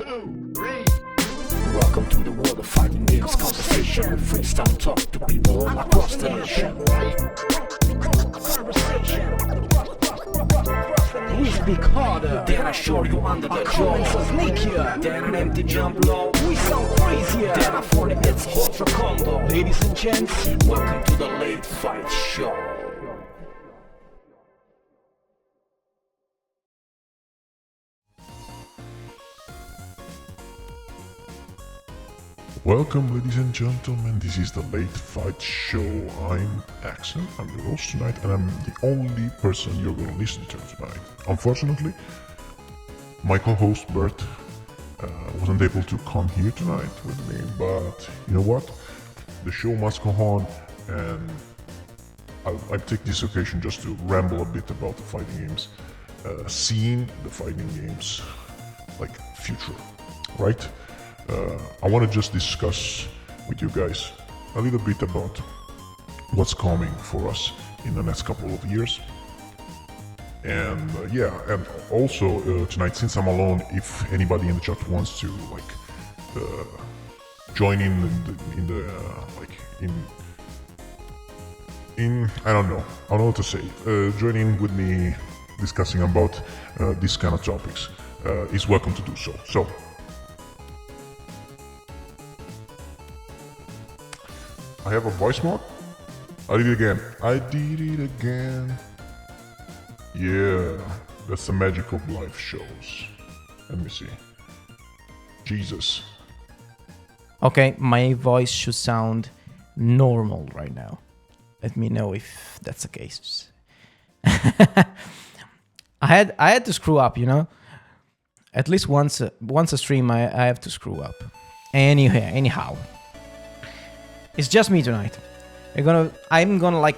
2, 3. Welcome to the world of fighting games conversation. Freestyle talk to people all across the nation. We speak harder than I show you under the jaw. So sneakier than an empty jump low. We sound crazier than a 40 hits ultra combo. Ladies and gents, welcome to the Late Fight Show. Welcome, ladies and gentlemen, this is the Late Fight Show. I'm Axel, I'm your host tonight, and I'm the only person you're going to listen to tonight. Unfortunately, my co-host Bert wasn't able to come here tonight with me, but you know what? The show must go on, and I'll take this occasion just to ramble a bit about the fighting games scene, the fighting games, like future, right? I want to just discuss with you guys a little bit about what's coming for us in the next couple of years. And and also tonight, since I'm alone, if anybody in the chat wants to join in I don't know what to say. Join in with me discussing about these kind of topics. Is welcome to do so. So. I have a voice mod. I did it again. Yeah, that's the magic of live shows. Let me see. Jesus. Okay, my voice should sound normal right now. Let me know if that's the case. I had to screw up, you know. At least once a stream, I have to screw up. Anyhow. It's just me tonight. I'm gonna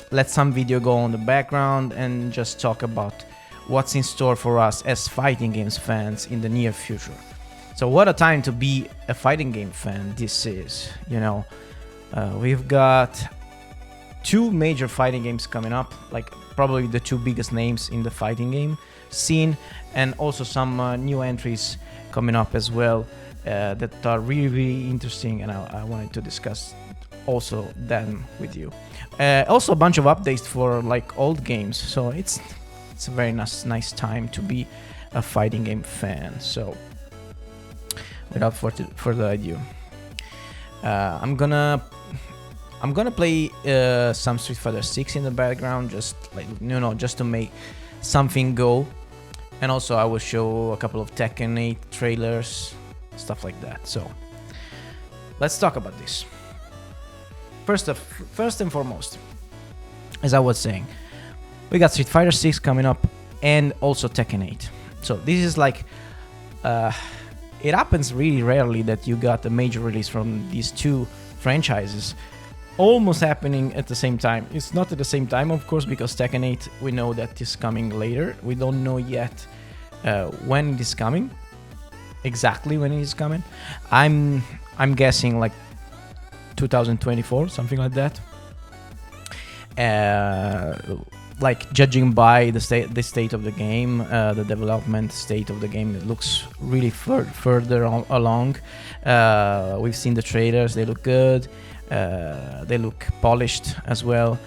let some video go on the background and just talk about what's in store for us as fighting games fans in the near future. So what a time to be a fighting game fan this is, you know. We've got two major fighting games coming up, like probably the two biggest names in the fighting game scene, and also some new entries coming up as well. That are really, really interesting, and I wanted to discuss also them with you. Also a bunch of updates for old games, so it's a very nice time to be a fighting game fan. So without further ado, I'm gonna play some Street Fighter 6 in the background, just just to make something go, and also I will show a couple of Tekken 8 trailers, stuff like that. So let's talk about this. First and foremost, as I was saying, we got Street Fighter 6 coming up and also Tekken 8. So this is it happens really rarely that you got a major release from these two franchises almost happening at the same time. It's not at the same time, of course, because Tekken 8 we know that is coming later. We don't know yet when it is coming. Exactly when it is coming. I'm guessing 2024, something like that. Judging by the state of the game, the development state of the game, it looks really further along. We've seen the trailers; they look good. They look polished as well.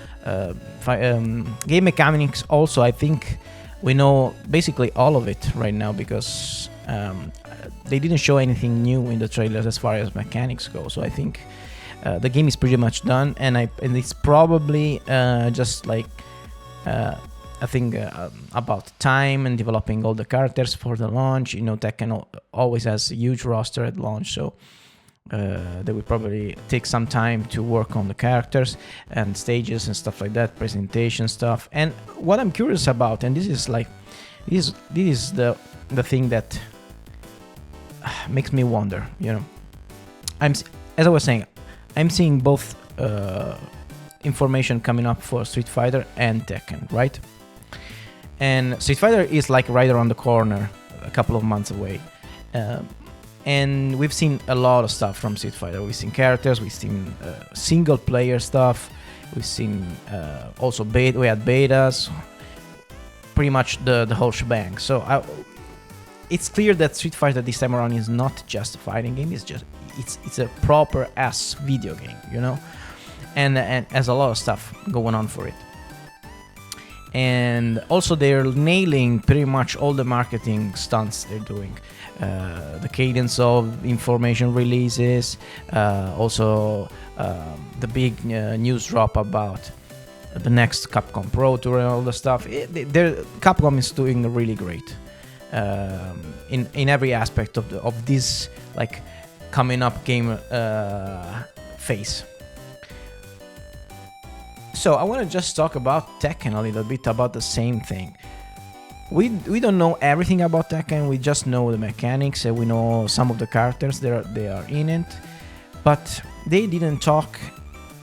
Game mechanics also, I think we know basically all of it right now because they didn't show anything new in the trailers as far as mechanics go. So I think the game is pretty much done, and it's probably just I think about time and developing all the characters for the launch. You know, Tekken always has a huge roster at launch, so they will probably take some time to work on the characters and stages and stuff like that, presentation stuff. And what I'm curious about, and this is the thing that makes me wonder, you know. As I was saying, I'm seeing both information coming up for Street Fighter and Tekken, right? And Street Fighter is right around the corner, a couple of months away. And we've seen a lot of stuff from Street Fighter. We've seen characters, we've seen single player stuff, we've seen also we had betas, pretty much the whole shebang. So it's clear that Street Fighter this time around is not just a fighting game. It's a proper ass video game, you know, and has a lot of stuff going on for it. And also they're nailing pretty much all the marketing stunts they're doing. The cadence of information releases, also the big news drop about the next Capcom Pro Tour and all the stuff. Capcom is doing really great in every aspect of this like coming up game phase. So I want to just talk about Tekken a little bit, about the same thing. We don't know everything about Tekken. We just know the mechanics and we know some of the characters they are in it, but they didn't talk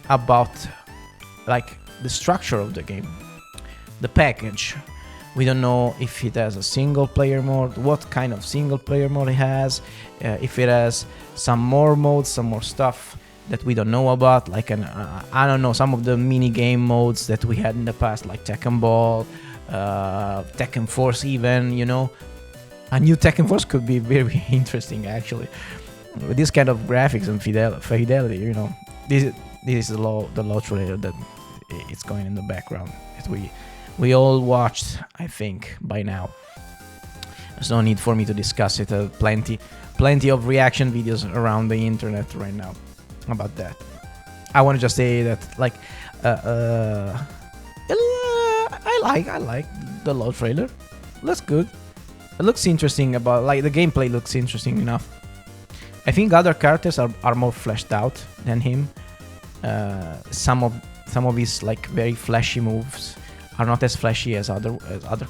about like the structure of the game, the package. We don't know if it has a single player mode, what kind of single player mode it has, if it has some more modes, some more stuff that we don't know about, like I don't know, some of the mini game modes that we had in the past, like Tekken Ball, Tekken Force even, you know. A new Tekken Force could be very interesting actually. With this kind of graphics and fidelity, you know. This is the law trailer that it's going in the background that we all watched, I think, by now. There's no need for me to discuss it. Plenty of reaction videos around the internet right now about that. I want to just say that like I like the law trailer. Looks good. It looks interesting. About like the gameplay looks interesting enough. I think other characters are more fleshed out than him. Some of his like very flashy moves are not as flashy as other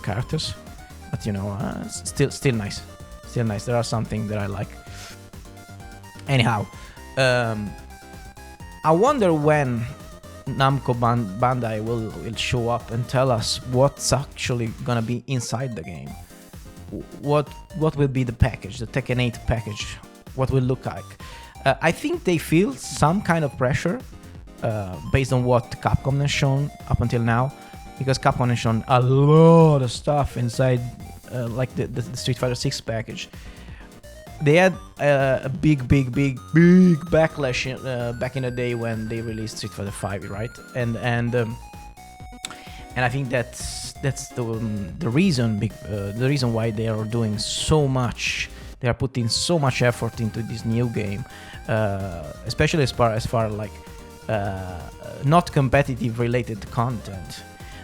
characters, but you know, still nice. Still nice. There are something that I like. Anyhow, I wonder when Namco Bandai will show up and tell us what's actually gonna be inside the game. What will be the package, the Tekken 8 package? What will it look like? I think they feel some kind of pressure based on what Capcom has shown up until now, because Capcom has shown a lot of stuff inside, like the Street Fighter 6 package. They had a big backlash back in the day when they released Street Fighter 5, right? And I think that's the reason why they are doing so much. They are putting so much effort into this new game, especially as far like not competitive related content.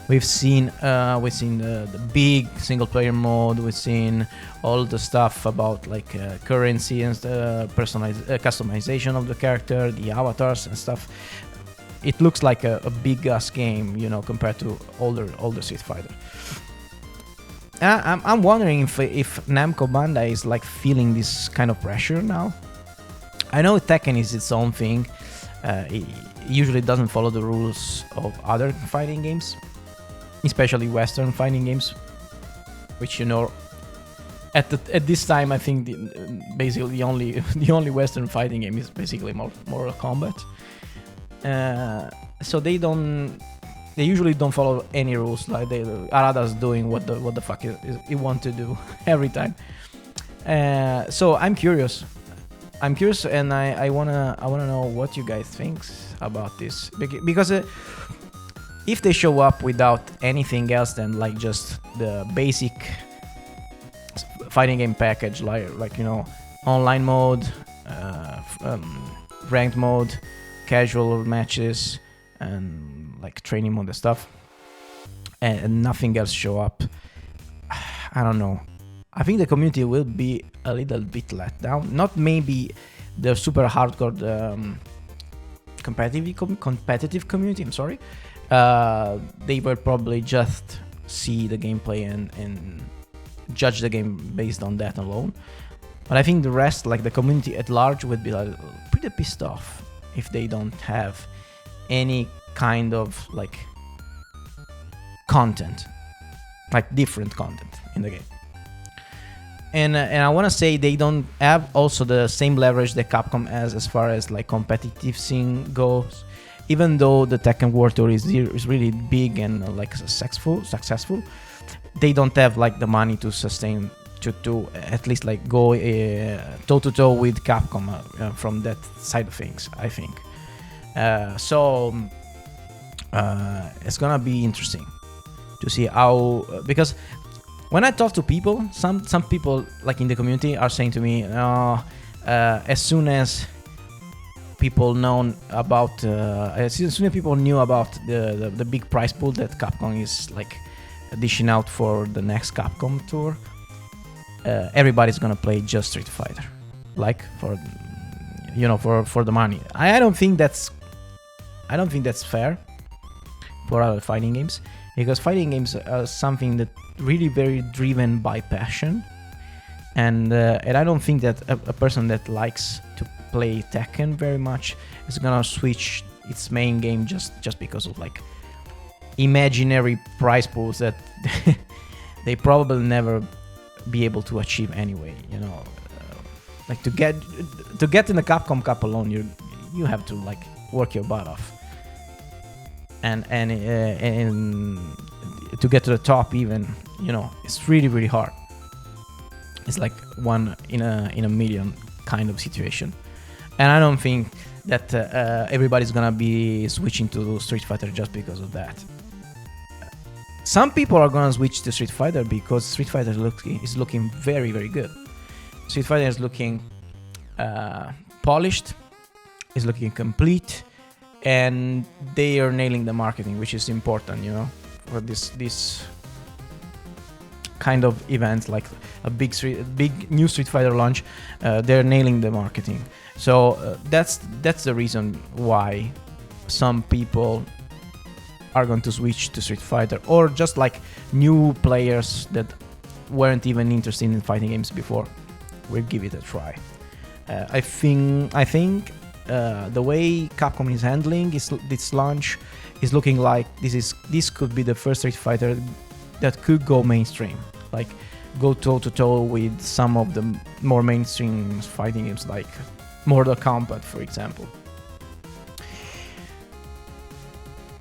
We've seen the big single player mode. We've seen all the stuff about like currency and customization of the character, the avatars and stuff. It looks like a big ass game, you know, compared to older Street Fighter. I'm wondering if Namco Bandai is like feeling this kind of pressure now. I know Tekken is its own thing. It usually doesn't follow the rules of other fighting games, especially Western fighting games, which, you know, at this time I think basically the only Western fighting game is basically Mortal Kombat. So they usually don't follow any rules. Like Arada's doing what the fuck he want to do every time. So I'm curious, and I wanna know what you guys think about this, because if they show up without anything else than like just the basic fighting game package, like you know, online mode, ranked mode, casual matches, and like training mode and stuff, and nothing else show up, I don't know. I think the community will be a little bit let down. Not maybe the super hardcore competitive community. I'm sorry. They will probably just see the gameplay and judge the game based on that alone. But I think the rest, like the community at large, would be like pretty pissed off if they don't have any kind of like content, like different content in the game. And I want to say they don't have also the same leverage that Capcom has as far as like competitive scene goes. Even though the Tekken World Tour is really big and like successful, they don't have like the money to sustain to at least like go toe to toe with Capcom from that side of things, I think. So it's gonna be interesting to see how, because when I talk to people, some people like in the community are saying to me, as soon as people know about, as soon as people knew about the big prize pool that Capcom is like dishing out for the next Capcom tour, everybody's gonna play just Street Fighter, like for the money. I don't think that's fair for other fighting games, because fighting games are something that really very driven by passion, and I don't think that a person that likes to play Tekken very much is gonna switch its main game just because of like imaginary prize pools that they probably never be able to achieve anyway. Like to get in the Capcom Cup alone, you have to like work your butt off, and to get to the top even, it's really hard. It's like one in a million kind of situation, and I don't think that everybody's gonna be switching to Street Fighter just because of that. Some people are gonna switch to Street Fighter because Street Fighter is looking very good. Street Fighter is looking polished, is looking complete, and they are nailing the marketing, which is important, for this kind of event, like a big new Street Fighter launch. They're nailing the marketing, so that's the reason why some people are going to switch to Street Fighter, or just like new players that weren't even interested in fighting games before will give it a try. I think the way Capcom is handling this launch is looking like this could be the first Street Fighter that could go mainstream, like go toe to toe with some of the more mainstream fighting games like Mortal Kombat, for example.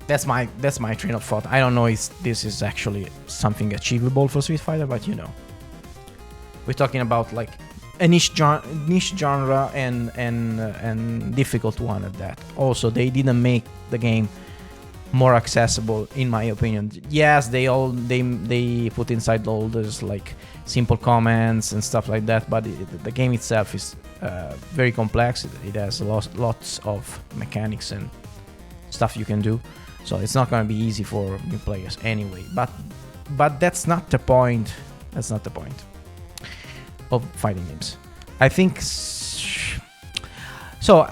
That's my train of thought. I don't know if this is actually something achievable for Street Fighter, but we're talking about like a niche genre and difficult one at that. Also, they didn't make the game more accessible, in my opinion. Yes, they put inside all those like simple comments and stuff like that, but the game itself is very complex. It has lots of mechanics and stuff you can do. So it's not going to be easy for new players anyway. But that's not the point. That's not the point of fighting games, I think. So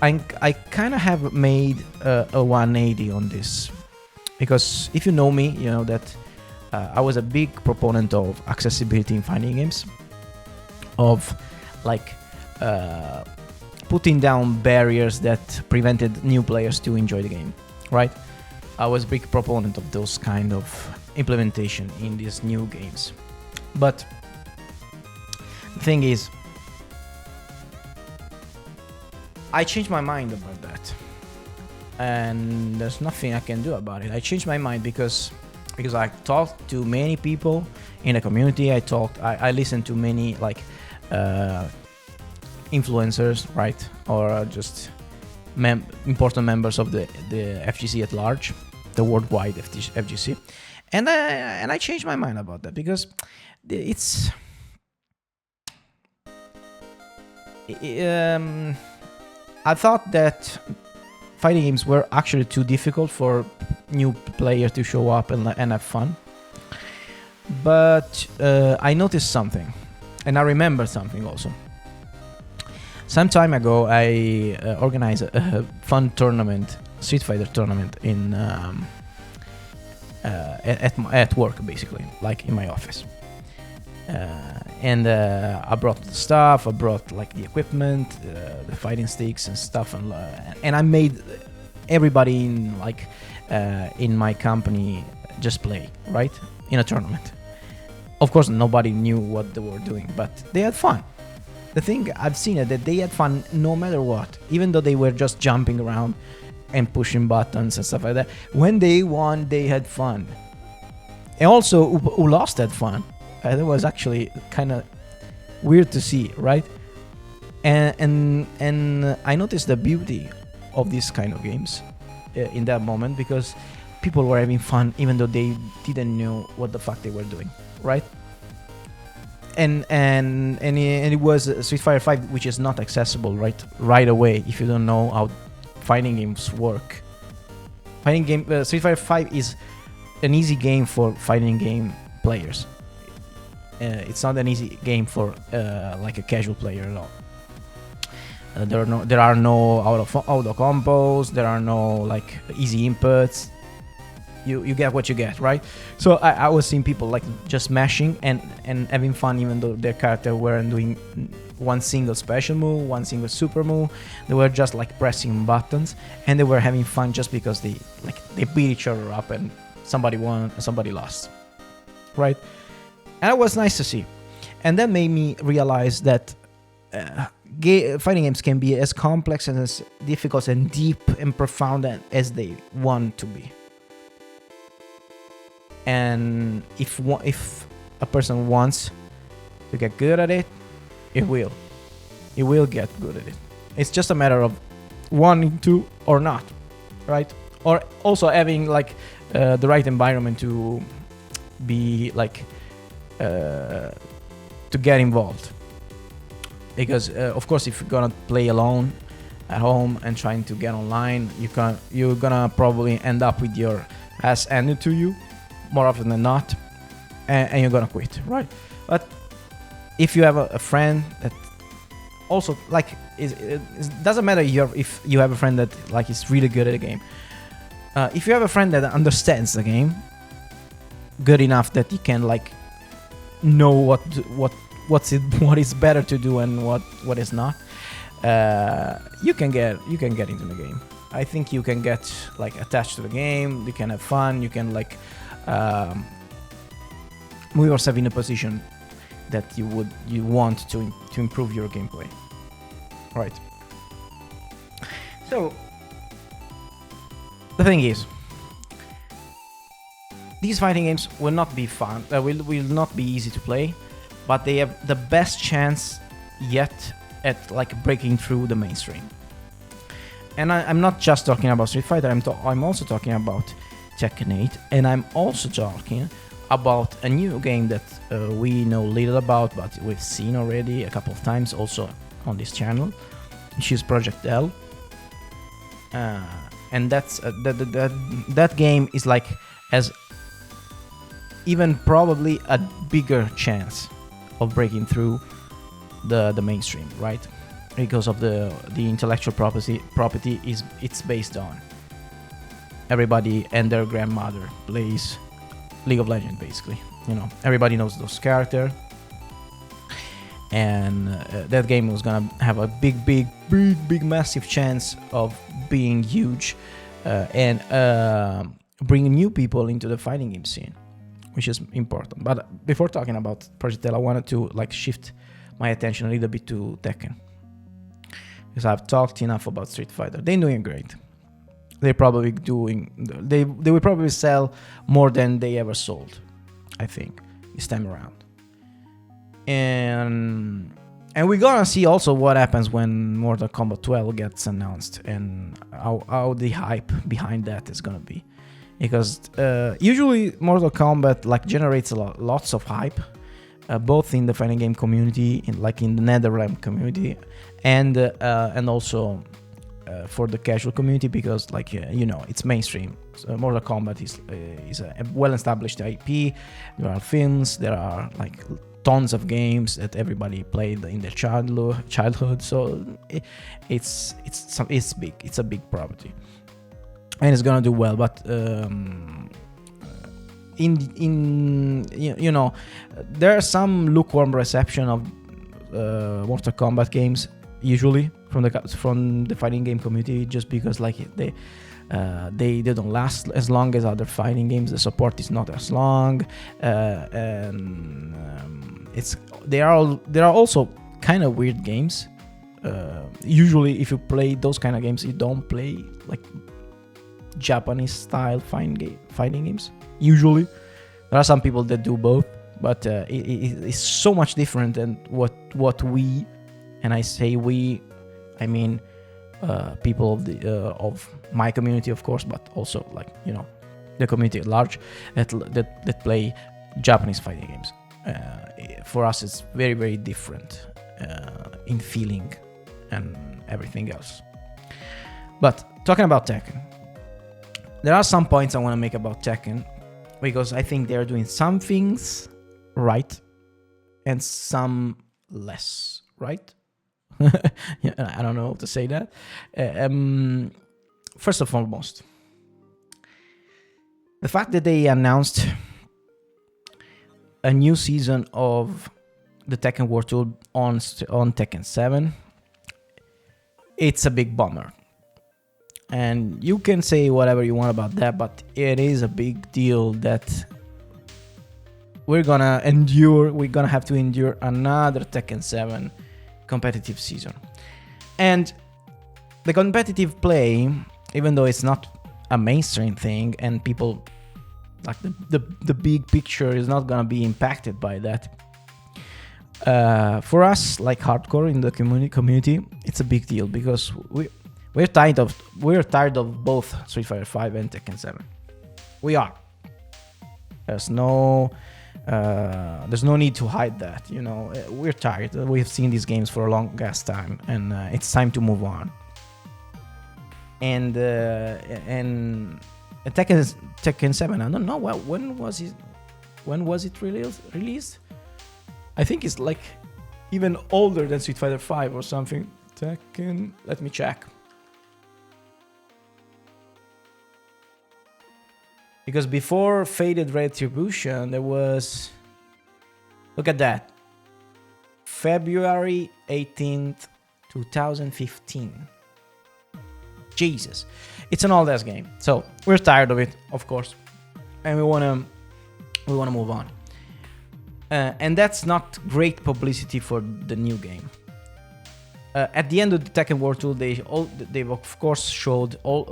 I kind of have made a 180 on this, because if you know me, you know that I was a big proponent of accessibility in fighting games, of like putting down barriers that prevented new players to enjoy the game, right? I was a big proponent of those kind of implementation in these new games. But the thing is, I changed my mind about that, and there's nothing I can do about it. I changed my mind because I talked to many people in the community. I listened to many like influencers, right, or just important members of the FGC at large, the worldwide FGC, and I changed my mind about that, because it's I thought that fighting games were actually too difficult for new players to show up and have fun. But I noticed something, and I remember something also. Some time ago, I organized a fun tournament, Street Fighter tournament in at work, basically, like in my office. And I brought the stuff. I brought like the equipment, the fighting sticks and stuff, and I made everybody in my company just play, right, in a tournament. Of course, nobody knew what they were doing, but they had fun. The thing I've seen is that they had fun no matter what, even though they were just jumping around and pushing buttons and stuff like that. When they won, they had fun. And also, who lost had fun. And it was actually kind of weird to see, right? And I noticed the beauty of these kind of games in that moment, because people were having fun even though they didn't know what the fuck they were doing, right? And it was Street Fighter 5, which is not accessible right away if you don't know how fighting games work. Street Fighter 5 is an easy game for fighting game players. It's not an easy game for like a casual player at all. There are no auto combos. There are no like easy inputs. You get what you get, right? So I was seeing people like just mashing and having fun, even though their character weren't doing one single special move, one single super move. They were just like pressing buttons, and they were having fun just because they beat each other up, and somebody won and somebody lost, right? And it was nice to see, and that made me realize that fighting games can be as complex and as difficult and deep and profound as they want to be. And if a person wants to get good at it, it will get good at it. It's just a matter of wanting to or not, right? Or also having like the right environment to be like to get involved. Because of course, if you're gonna play alone at home and trying to get online, you're gonna probably end up with your ass handed to you more often than not, and you're gonna quit, right? But if you have a friend that also like it doesn't matter if you have a friend that like is really good at a game. If you have a friend that understands the game good enough that you can like know what is better to do and what is not, you can get into the game. I think you can get like attached to the game. You can have fun. You can like move yourself in a position that you want to improve your gameplay, right? So the thing is, these fighting games will not be fun. Will not be easy to play, but they have the best chance yet at like breaking through the mainstream. And I'm not just talking about Street Fighter. I'm also talking about Tekken 8, and I'm also talking about a new game that we know little about, but we've seen already a couple of times also on this channel, which is Project L. And that's that game is like has even probably a bigger chance of breaking through the mainstream, right? Because of the intellectual property it's based on. Everybody and their grandmother plays League of Legends, basically. You know, everybody knows those characters, and that game was gonna have a big, massive chance of being huge and bringing new people into the fighting game scene, which is important. But before talking about Project L, I wanted to like shift my attention a little bit to Tekken, because I've talked enough about Street Fighter. They're doing great. They will probably sell more than they ever sold, I think, this time around. And we're gonna see also what happens when Mortal Kombat 12 gets announced, and how the hype behind that is gonna be. Because usually Mortal Kombat like generates lots of hype, both in the fighting game community, in the Netherrealms community, and also for the casual community, because it's mainstream. So Mortal Kombat is a well-established IP. There are films, there are like tons of games that everybody played in their childhood. So it's big. It's a big property, and it's gonna do well. But there are some lukewarm reception of Mortal Kombat games usually from the fighting game community, just because like they don't last as long as other fighting games. The support is not as long, and there are also kind of weird games. Usually, if you play those kind of games, you don't play like Japanese style fighting games. Usually, there are some people that do both, but it's so much different than what we, and I say we, I mean people of my community, of course, but also like, you know, the community at large that play Japanese fighting games. For us, it's very, very different in feeling and everything else. But talking about Tekken, there are some points I want to make about Tekken, because I think they're doing some things right and some less right. Yeah, I don't know how to say that. First and foremost, the fact that they announced a new season of the Tekken World Tour on Tekken 7, it's a big bummer. And you can say whatever you want about that, but it is a big deal that we're gonna have to endure another Tekken 7 competitive season. And the competitive play, even though it's not a mainstream thing and people like the big picture is not gonna be impacted by that, for us, like hardcore in the community, it's a big deal, because we're tired of both Street Fighter 5 and Tekken 7. We are. There's no need to hide that. You know, we're tired. We've seen these games for a long ass time, and it's time to move on. And Tekken 7, I don't know when was it released? I think it's like even older than Street Fighter 5 or something. Tekken, let me check. Because before Faded Retribution, there was... Look at that. February 18th, 2015. Jesus. It's an old-ass game. So, we're tired of it, of course. And we wanna move on. And that's not great publicity for the new game. At the end of the Tekken World Tour, they of course showed all...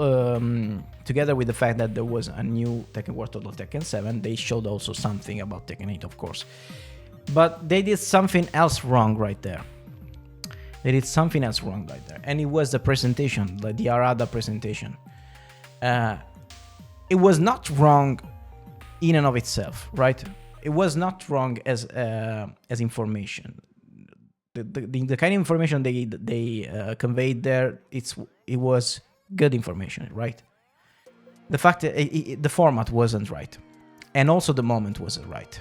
together with the fact that there was a new Tekken World Tour, Tekken 7, they showed also something about Tekken 8, of course. But they did something else wrong right there. And it was the presentation, like the Arada presentation. It was not wrong in and of itself, right? It was not wrong as information. The kind of information they conveyed there, it was good information, right? The fact that the format wasn't right, and also the moment wasn't right,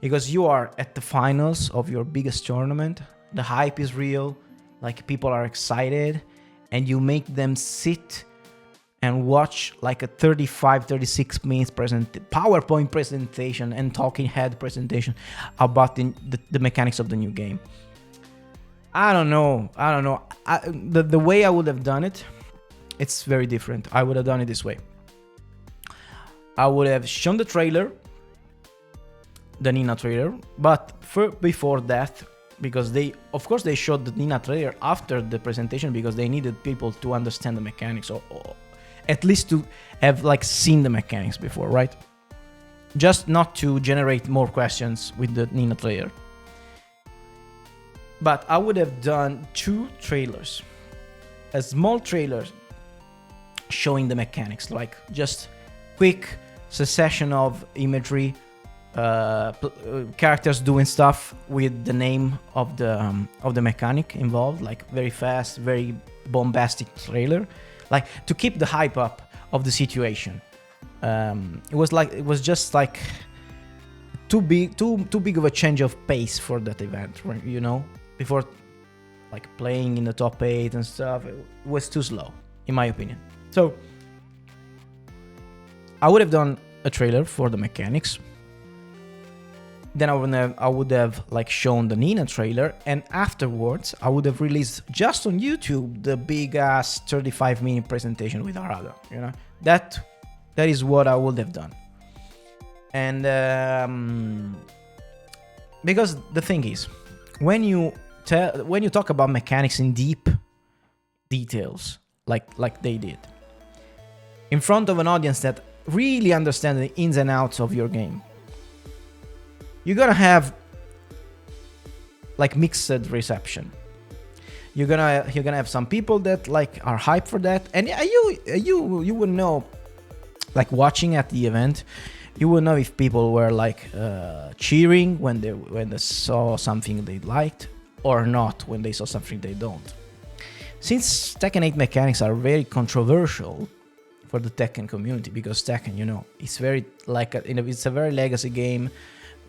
because you are at the finals of your biggest tournament, the hype is real, like people are excited, and you make them sit and watch like a 35-36 minutes PowerPoint presentation and talking head presentation about the mechanics of the new game. I don't know. The way I would have done it, it's very different. I would have done it this way. I would have shown the trailer, the Nina trailer, but before that, because they showed the Nina trailer after the presentation, because they needed people to understand the mechanics, or at least to have like seen the mechanics before, right? Just not to generate more questions with the Nina trailer. But I would have done 2 trailers, a small trailer showing the mechanics, like just quick succession of imagery, characters doing stuff with the name of the mechanic involved, like very fast, very bombastic trailer, like to keep the hype up of the situation. It was just like too big of a change of pace for that event, you know. Before, like playing in the top 8 and stuff, it was too slow, in my opinion. So I would have done a trailer for the mechanics. Then I would have like shown the Nina trailer, and afterwards I would have released just on YouTube the big ass 35-minute presentation with Arada. You know, that is what I would have done. And because the thing is, when you talk about mechanics in deep details, like they did, in front of an audience that really understands the ins and outs of your game, you're gonna have like mixed reception. You're gonna have some people that like are hyped for that, and you would know, like watching at the event, you would know if people were like cheering when they saw something they liked or not when they saw something they don't. Since Tekken 8 mechanics are very controversial for the Tekken community, because Tekken, you know, it's very like it's a very legacy game.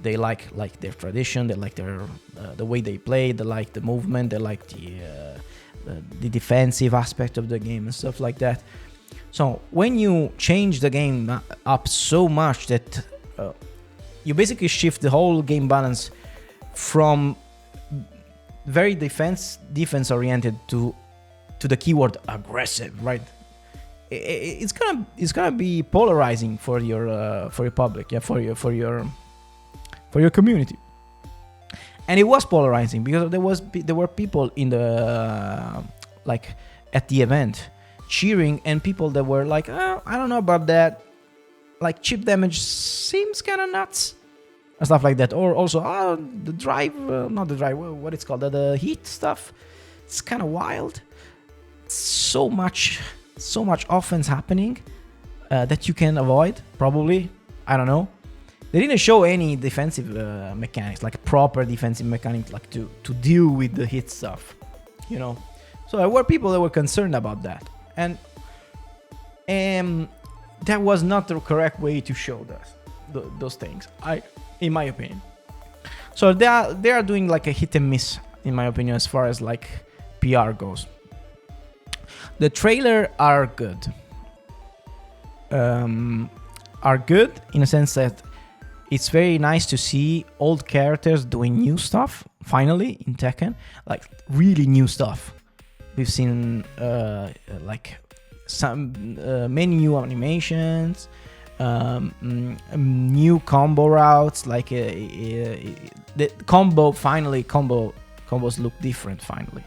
They like their tradition, they like their the way they play, they like the movement, they like the defensive aspect of the game and stuff like that. So when you change the game up so much that you basically shift the whole game balance from very defense oriented to the keyword aggressive, right? It's gonna be polarizing for your public, yeah, for your community. And it was polarizing because there were people in the like at the event cheering, and people that were like, oh, I don't know about that, like chip damage seems kind of nuts and stuff like that. Or also, oh, the drive, not the drive, what it's called, the heat stuff, it's kind of wild. So much offense happening that you can avoid, probably. I don't know. They didn't show any defensive mechanics, like proper defensive mechanics, like to deal with the hit stuff, you know. So there were people that were concerned about that, and that was not the correct way to show those things, in my opinion. So they are doing like a hit and miss, in my opinion, as far as like PR goes. The trailer are good. Are good in a sense that it's very nice to see old characters doing new stuff finally in Tekken, like really new stuff. We've seen like some many new animations, new combo routes. Like the combos look different finally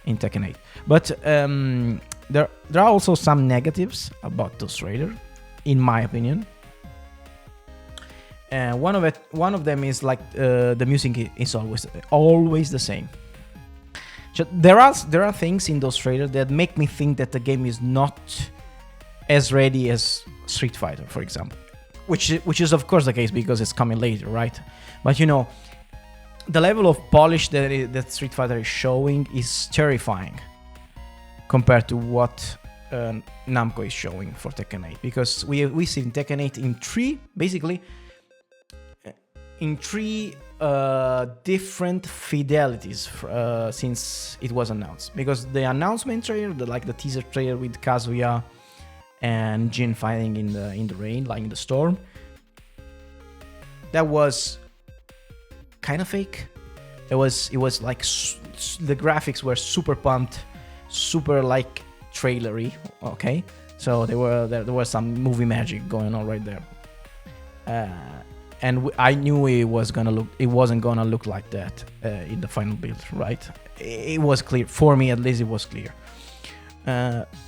in Tekken 8. But there are also some negatives about this trailer, in my opinion. One of them is like the music is always the same. So there are things in those trailers that make me think that the game is not as ready as Street Fighter, for example, which is of course the case because it's coming later, right? But you know, the level of polish that Street Fighter is showing is terrifying compared to what Namco is showing for Tekken 8, because we see Tekken 8 in three different fidelities since it was announced. Because the announcement trailer, the teaser trailer with Kazuya and Jin fighting in the rain, like in the storm, that was kind of fake. It was like the graphics were super pumped, super like trailery. Okay, so there was some movie magic going on right there. And I knew it wasn't gonna look like that in the final build, right? It was clear for me, at least. It was clear.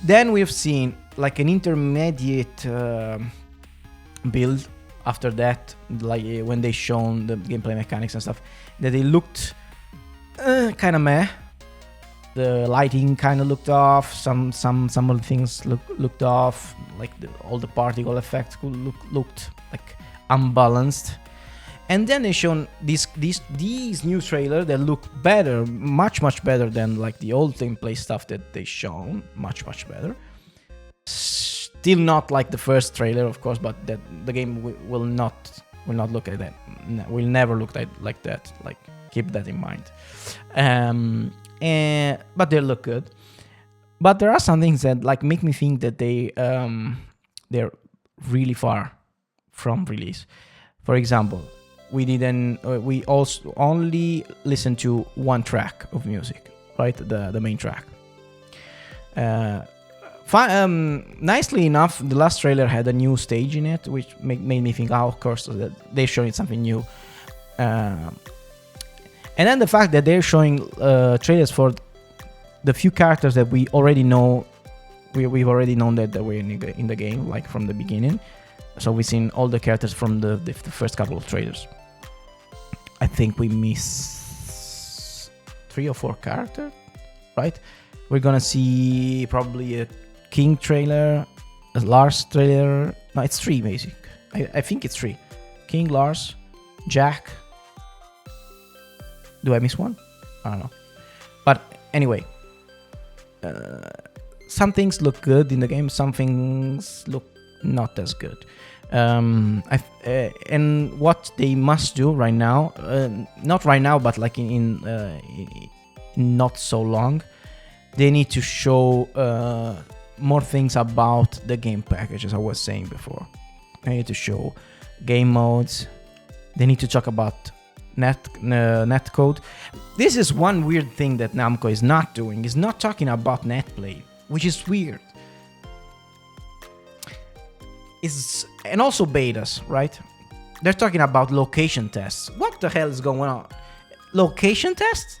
Then we've seen like an intermediate build after that, like when they shown the gameplay mechanics and stuff, that they looked kind of meh. The lighting kind of looked off. Some of the things looked off. Like all the particle effects looked like unbalanced. And then they shown these new trailer that look better, much better than like the old gameplay stuff that they shown, much better. Still not like the first trailer, of course, but that the game will not look at that. Will never look like that. Like, keep that in mind. But they look good. But there are some things that like make me think that they're really far from release. For example, we also only listened to one track of music, right? The main track. Nicely enough, the last trailer had a new stage in it, which made me think, oh, of course, that they're showing something new. And then the fact that they're showing trailers for the few characters that we already know, we've already known that they were in the game, like from the beginning. So we've seen all the characters from the first couple of trailers. think we miss 3 or 4 characters, right? We're gonna see probably a King trailer, a Lars trailer. No, it's 3 basic. I think it's 3. King, Lars, Jack. Do I miss one? I don't know. But anyway, some things look good in the game. Some things look not as good. And what they must do right now, not right now, but like in not so long, they need to show more things about the game package, as I was saying before. They need to show game modes. They need to talk about net code. This is one weird thing that Namco is not doing. Is not talking about netplay, which is weird. And also betas, right? They're talking about location tests. What the hell is going on? Location tests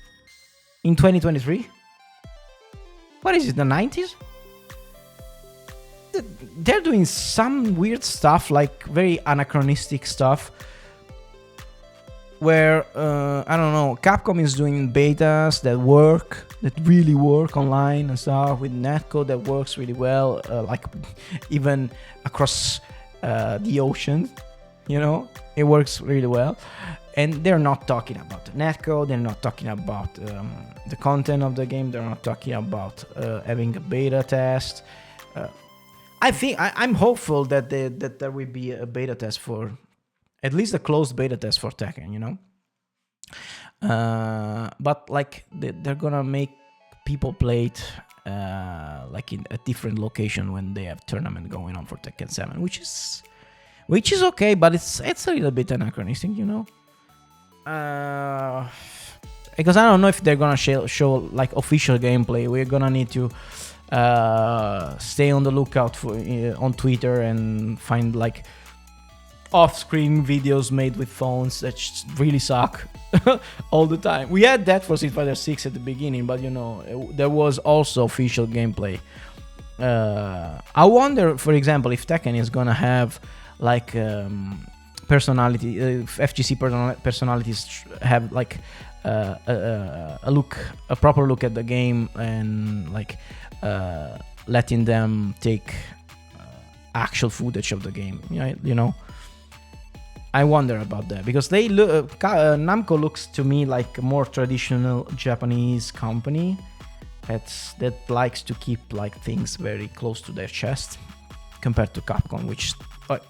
in 2023? What is it, the 90s? They're doing some weird stuff, like very anachronistic stuff, where, I don't know, Capcom is doing betas that really work online and stuff, with netcode that works really well, like even across the ocean, you know, it works really well. And they're not talking about the netcode, they're not talking about the content of the game, they're not talking about having a beta test. I'm hopeful that there will be a beta test for, at least a closed beta test for Tekken, you know. But like they're gonna make people play it like in a different location when they have tournament going on for Tekken 7, which is okay, but it's a little bit anachronistic, you know. Because I don't know if they're gonna show like official gameplay. We're gonna need to stay on the lookout for on Twitter and find like off-screen videos made with phones that really suck all the time. We had that for Street Fighter 6 at the beginning, but you know, there was also official gameplay. I wonder, for example, if Tekken is gonna have like personality, if FGC personalities have like a proper look at the game, and like letting them take actual footage of the game, you know. I wonder about that, because they look, Namco looks to me like a more traditional Japanese company that likes to keep like things very close to their chest, compared to Capcom, which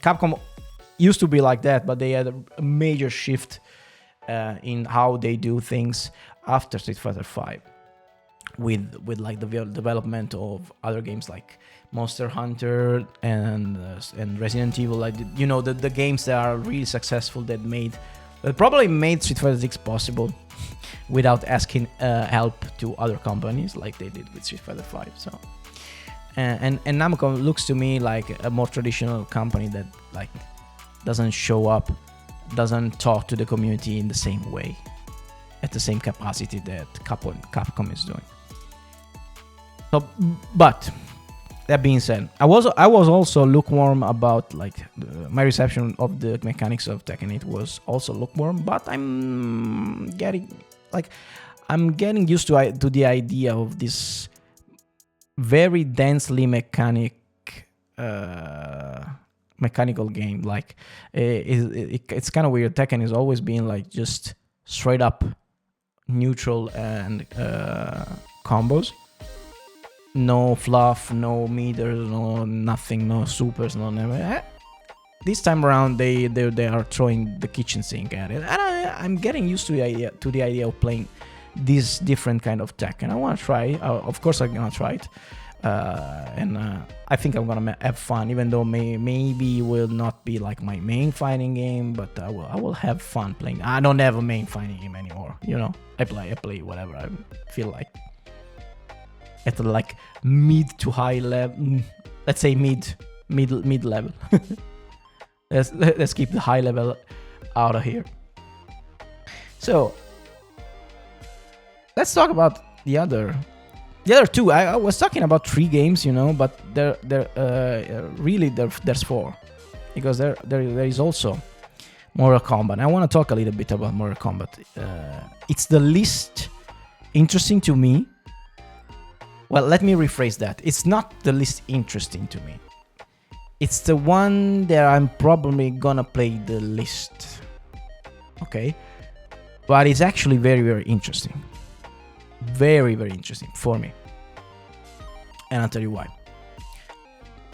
Capcom used to be like that, but they had a major shift in how they do things after Street Fighter 5, with like the development of other games like Monster Hunter and Resident Evil, like you know, the games that are really successful, that probably made Street Fighter 6 possible without asking help to other companies like they did with Street Fighter 5. So and Namco looks to me like a more traditional company that like doesn't show up, doesn't talk to the community in the same way, at the same capacity that Capcom is doing. So, but that being said, I was also lukewarm about like my reception of the mechanics of Tekken. It was also lukewarm, but I'm getting used to the idea of this very densely mechanical game. Like it's kind of weird. Tekken is always being like just straight up neutral and combos. No fluff, no meters, no nothing, no supers, no never. This time around, they are throwing the kitchen sink at it, and I'm getting used to the idea of playing this different kind of Tekken. I want to try. Of course, I'm gonna try it, and I think I'm gonna have fun. Even though maybe it will not be like my main fighting game, but I will have fun playing. I don't have a main fighting game anymore. You know, I play whatever I feel like. At the like mid to high level, let's say mid level. let's keep the high level out of here. So let's talk about the other two. I was talking about 3 games, you know, but there's 4, because there is also Mortal Kombat. I want to talk a little bit about Mortal Kombat. It's the least interesting to me. Well, let me rephrase that. It's not the least interesting to me. It's the one that I'm probably gonna play the least. Okay? But it's actually very, very interesting. Very, very interesting for me. And I'll tell you why.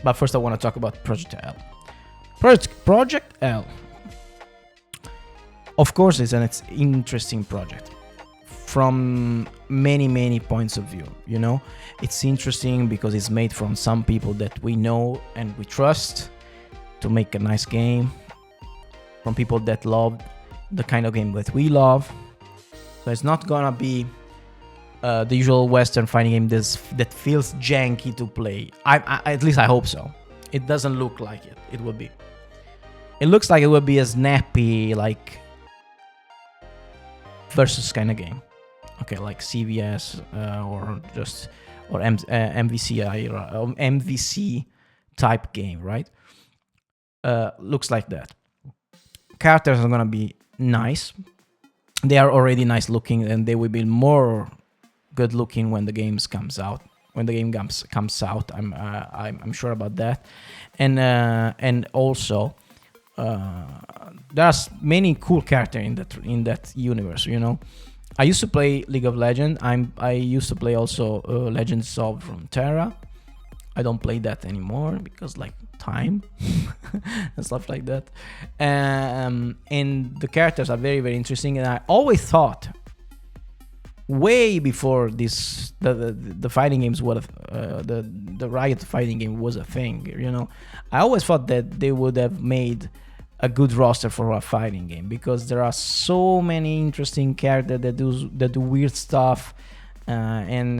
But first I want to talk about Project L. Project L. Of course, it's an interesting project from many points of view. You know, it's interesting because it's made from some people that we know and we trust to make a nice game, from people that love the kind of game that we love. So it's not gonna be the usual Western fighting game that feels janky to play. I at least I hope so. It doesn't look like it. It will be. It looks like it will be a snappy, like, versus kind of game. Okay, like CVS or MVCI or MVC type game, right? Looks like that. Characters are gonna be nice. They are already nice looking, and they will be more good looking when the games comes out. When the game comes out, I'm sure about that. And also there's many cool characters in that universe. You know, I used to play League of Legends. I used to play also Legends of Runeterra. I don't play that anymore because like time and stuff like that. And the characters are very, very interesting. And I always thought, way before this, the fighting games were the Riot fighting game was a thing. You know, I always thought that they would have made a good roster for a fighting game because there are so many interesting characters that do weird stuff. From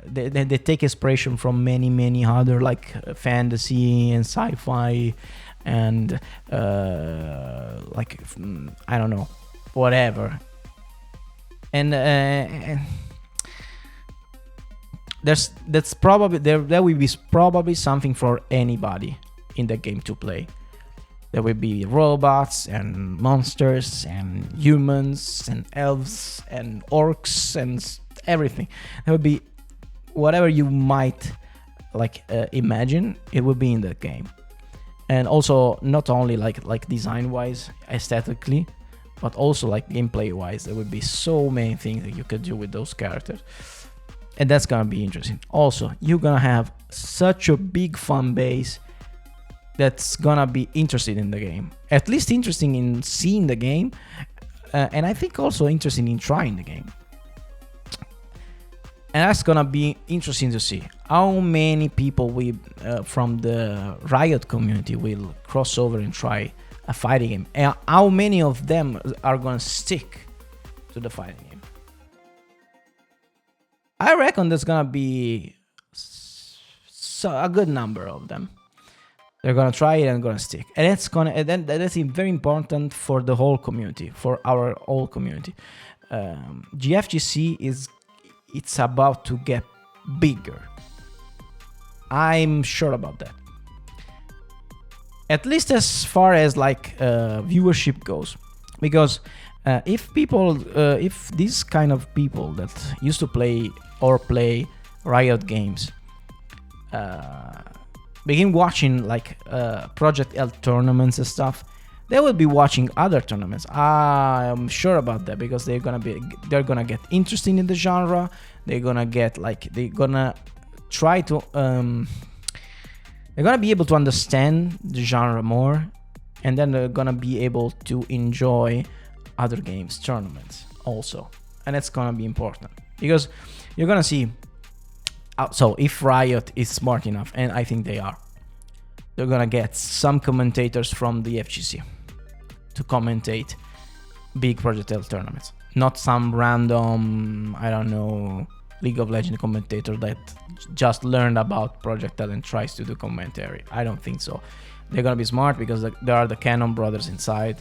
they take inspiration from many other like fantasy and sci-fi and like I don't know, whatever. And that's probably there will be probably something for anybody in the game to play. There will be robots and monsters and humans and elves and orcs and everything. There will be whatever you might like imagine. It will be in the game, and also not only like design wise, aesthetically, but also like gameplay wise. There will be so many things that you could do with those characters, and that's gonna be interesting. Also, you're gonna have such a big fan base that's gonna be interested in the game, at least interesting in seeing the game, and I think also interested in trying the game. And that's gonna be interesting to see how many people from the Riot community will cross over and try a fighting game, and how many of them are gonna stick to the fighting game. I reckon there's gonna be a good number of them. They're gonna try it and gonna stick, and that's very important for the whole community, for our whole community. GFGC it's about to get bigger. I'm sure about that. At least as far as like viewership goes, because if these kind of people that used to play Riot games begin watching like Project L tournaments and stuff, they will be watching other tournaments. I'm sure about that because they're gonna get interested in the genre. They're gonna try to they're gonna be able to understand the genre more, and then they're gonna be able to enjoy other games tournaments also, and that's gonna be important because you're gonna see. So if Riot is smart enough, and I think they are, they're gonna get some commentators from the FGC to commentate big Project L tournaments. Not some random, I don't know, League of Legends commentator that just learned about Project L and tries to do commentary. I don't think so. They're gonna be smart because there are the Cannon brothers inside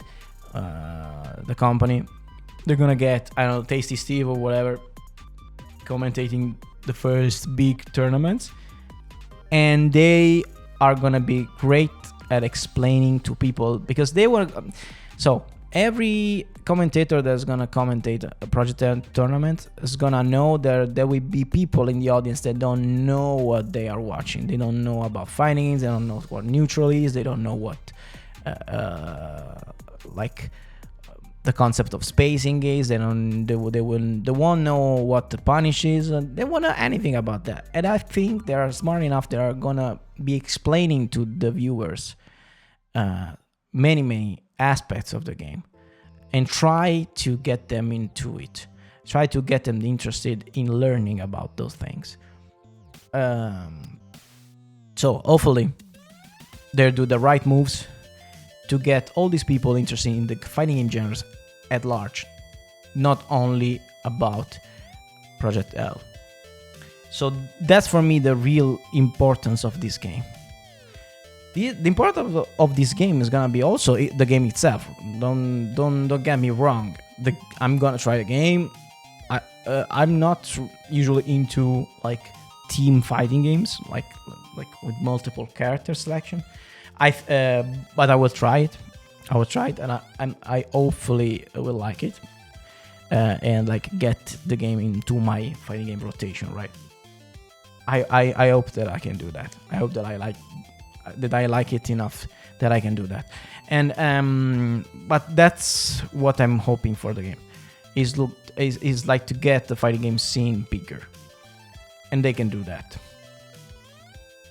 the company. They're gonna get, I don't know, Tasty Steve or whatever, commentating the first big tournaments, and they are gonna be great at explaining to people, because they were so every commentator that's gonna commentate a Project L tournament is gonna know there will be people in the audience that don't know what they are watching. They don't know about fighting games. They don't know what neutral is. They don't know what like the concept of spacing is. They won't know what the punish is. They won't know anything about that. And I think they are smart enough. They are gonna be explaining to the viewers many aspects of the game, and try to get them into it. Try to get them interested in learning about those things. So hopefully they do the right moves to get all these people interested in the fighting game genres at large, not only about Project L. So that's for me the real importance of this game. The importance of this game is gonna be also the game itself. Don't get me wrong. I'm gonna try the game. I'm not usually into like team fighting games, like with multiple character selection. But I will try it. And I hopefully will like it, and like get the game into my fighting game rotation. Right. I hope that I can do that. I hope that I like it enough that I can do that. And but that's what I'm hoping for the game. Is like to get the fighting game scene bigger, and they can do that.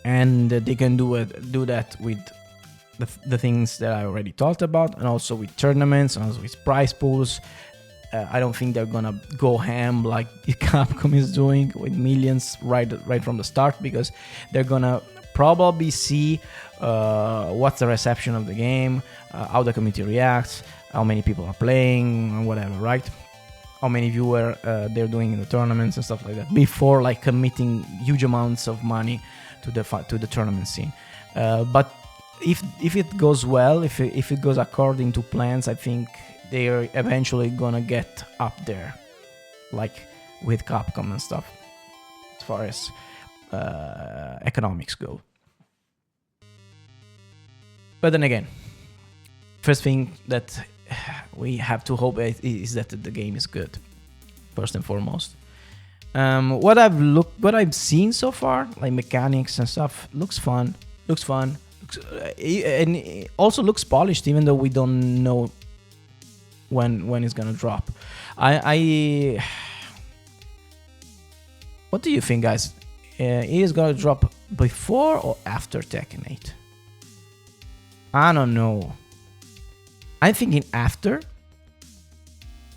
And they can do that with the things that I already talked about, and also with tournaments, and also with prize pools. I don't think they're gonna go ham like Capcom is doing with millions right from the start, because they're gonna probably see what's the reception of the game, how the community reacts, how many people are playing, and whatever, right? How many viewers they're doing in the tournaments and stuff like that, before like committing huge amounts of money to the tournament scene. But if it goes well, if it goes according to plans, I think they're eventually gonna get up there, like with Capcom and stuff, as far as economics go. But then again, first thing that we have to hope is that the game is good, first and foremost. What I've seen so far, like mechanics and stuff, looks fun, and it also looks polished, even though we don't know when it's gonna drop. What do you think, guys? It is gonna drop before or after Tekken 8? I don't know. I'm thinking after,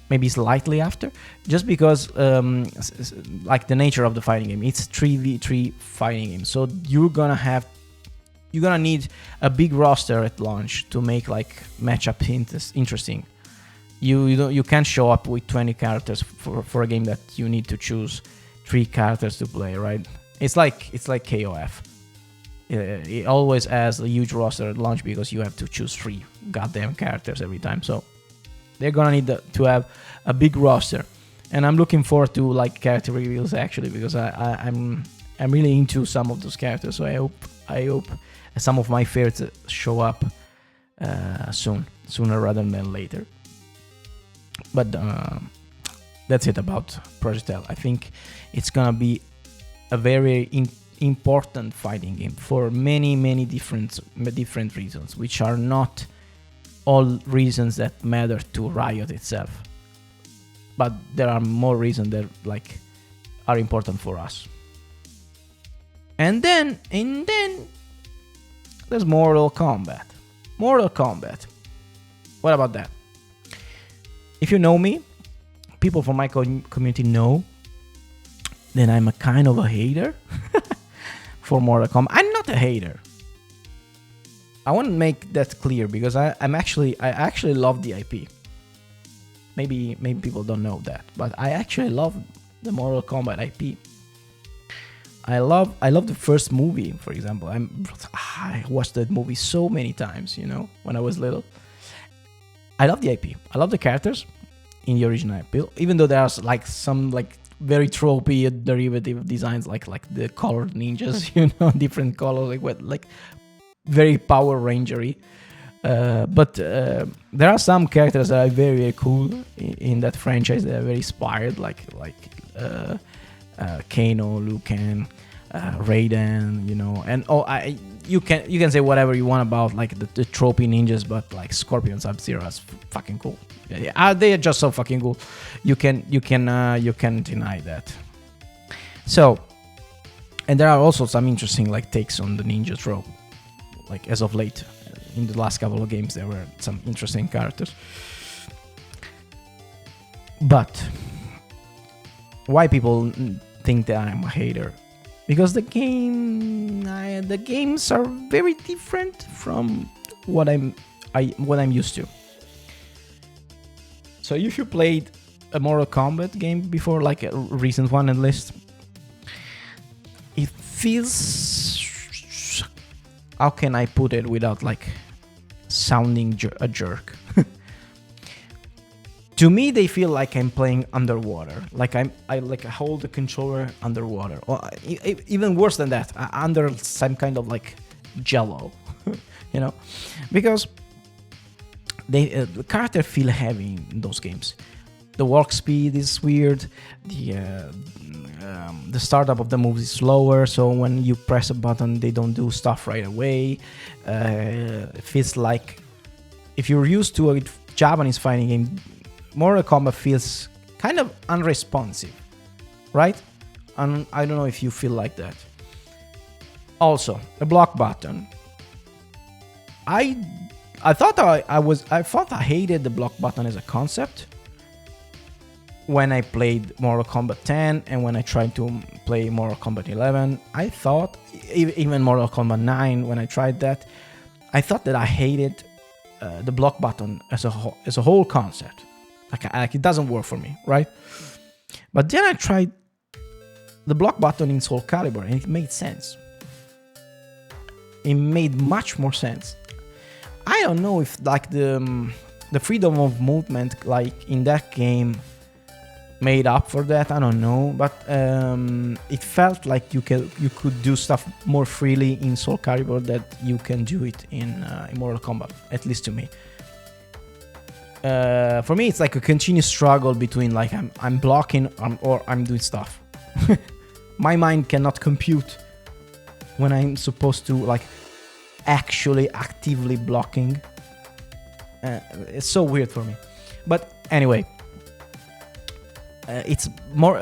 maybe slightly after, just because like the nature of the fighting game, it's 3v3 fighting game, so you're gonna need a big roster at launch to make like matchup interesting. You can't show up with 20 characters for a game that you need to choose 3 characters to play, right? It's like KOF. It always has a huge roster at launch because you have to choose 3 goddamn characters every time. So they're gonna need to have a big roster, and I'm looking forward to like character reveals actually, because I'm really into some of those characters. So I hope some of my favorites show up sooner rather than later. But that's it about Project L. I think it's gonna be a very important fighting game for many different reasons, which are not all reasons that matter to Riot itself, but there are more reasons that like are important for us. And then there's Mortal Kombat. What about that? If you know me, people from my community know that I'm a kind of a hater for Mortal Kombat. I'm not a hater. I want to make that clear, because I actually love the IP. Maybe people don't know that, but I actually love the Mortal Kombat IP. I love the first movie, for example. I watched that movie so many times, when I was little. I love the IP. I love the characters in the original IP, even though there's like some like very tropey derivative designs, like the colored ninjas, different colors, like very Power Rangery. But there are some characters that are very, very cool in that franchise. They are very inspired, like Kano, Liu Kang, Raiden, you know. And you can say whatever you want about like the trophy ninjas, but like Scorpion, Sub-Zero is fucking cool. They are just so fucking cool. You can deny that. So, and there are also some interesting like takes on the ninja trope, like as of late. In the last couple of games, there were some interesting characters. But why people think that I'm a hater? Because the games are very different from what I'm used to. So if you played a Mortal Kombat game before, like a recent one at least, it feels, how can I put it without like sounding a jerk? To me, they feel like I'm playing underwater. Like I hold the controller underwater, or even worse than that, under some kind of like jello, you know, because the character feel heavy in those games. The walk speed is weird. The startup of the moves is slower, so when you press a button, they don't do stuff right away. It feels like if you're used to a Japanese fighting game, Mortal Kombat feels kind of unresponsive, right? And I don't know if you feel like that. Also, the block button. I thought I hated the block button as a concept when I played Mortal Kombat 10 and when I tried to play Mortal Kombat 11. I thought, even Mortal Kombat 9, when I tried that, I thought that I hated the block button as a whole concept. Like it doesn't work for me, right? But then I tried the block button in Soul Calibur and it made sense. It made much more sense. I don't know if like the freedom of movement like in that game made up for that. I don't know, but it felt like you could do stuff more freely in Soul Calibur that you can do it in Mortal Kombat, at least to me. For me, it's like a continuous struggle between like I'm blocking or I'm doing stuff. My mind cannot compute when I'm supposed to like actually actively blocking. It's so weird for me. But anyway, it's more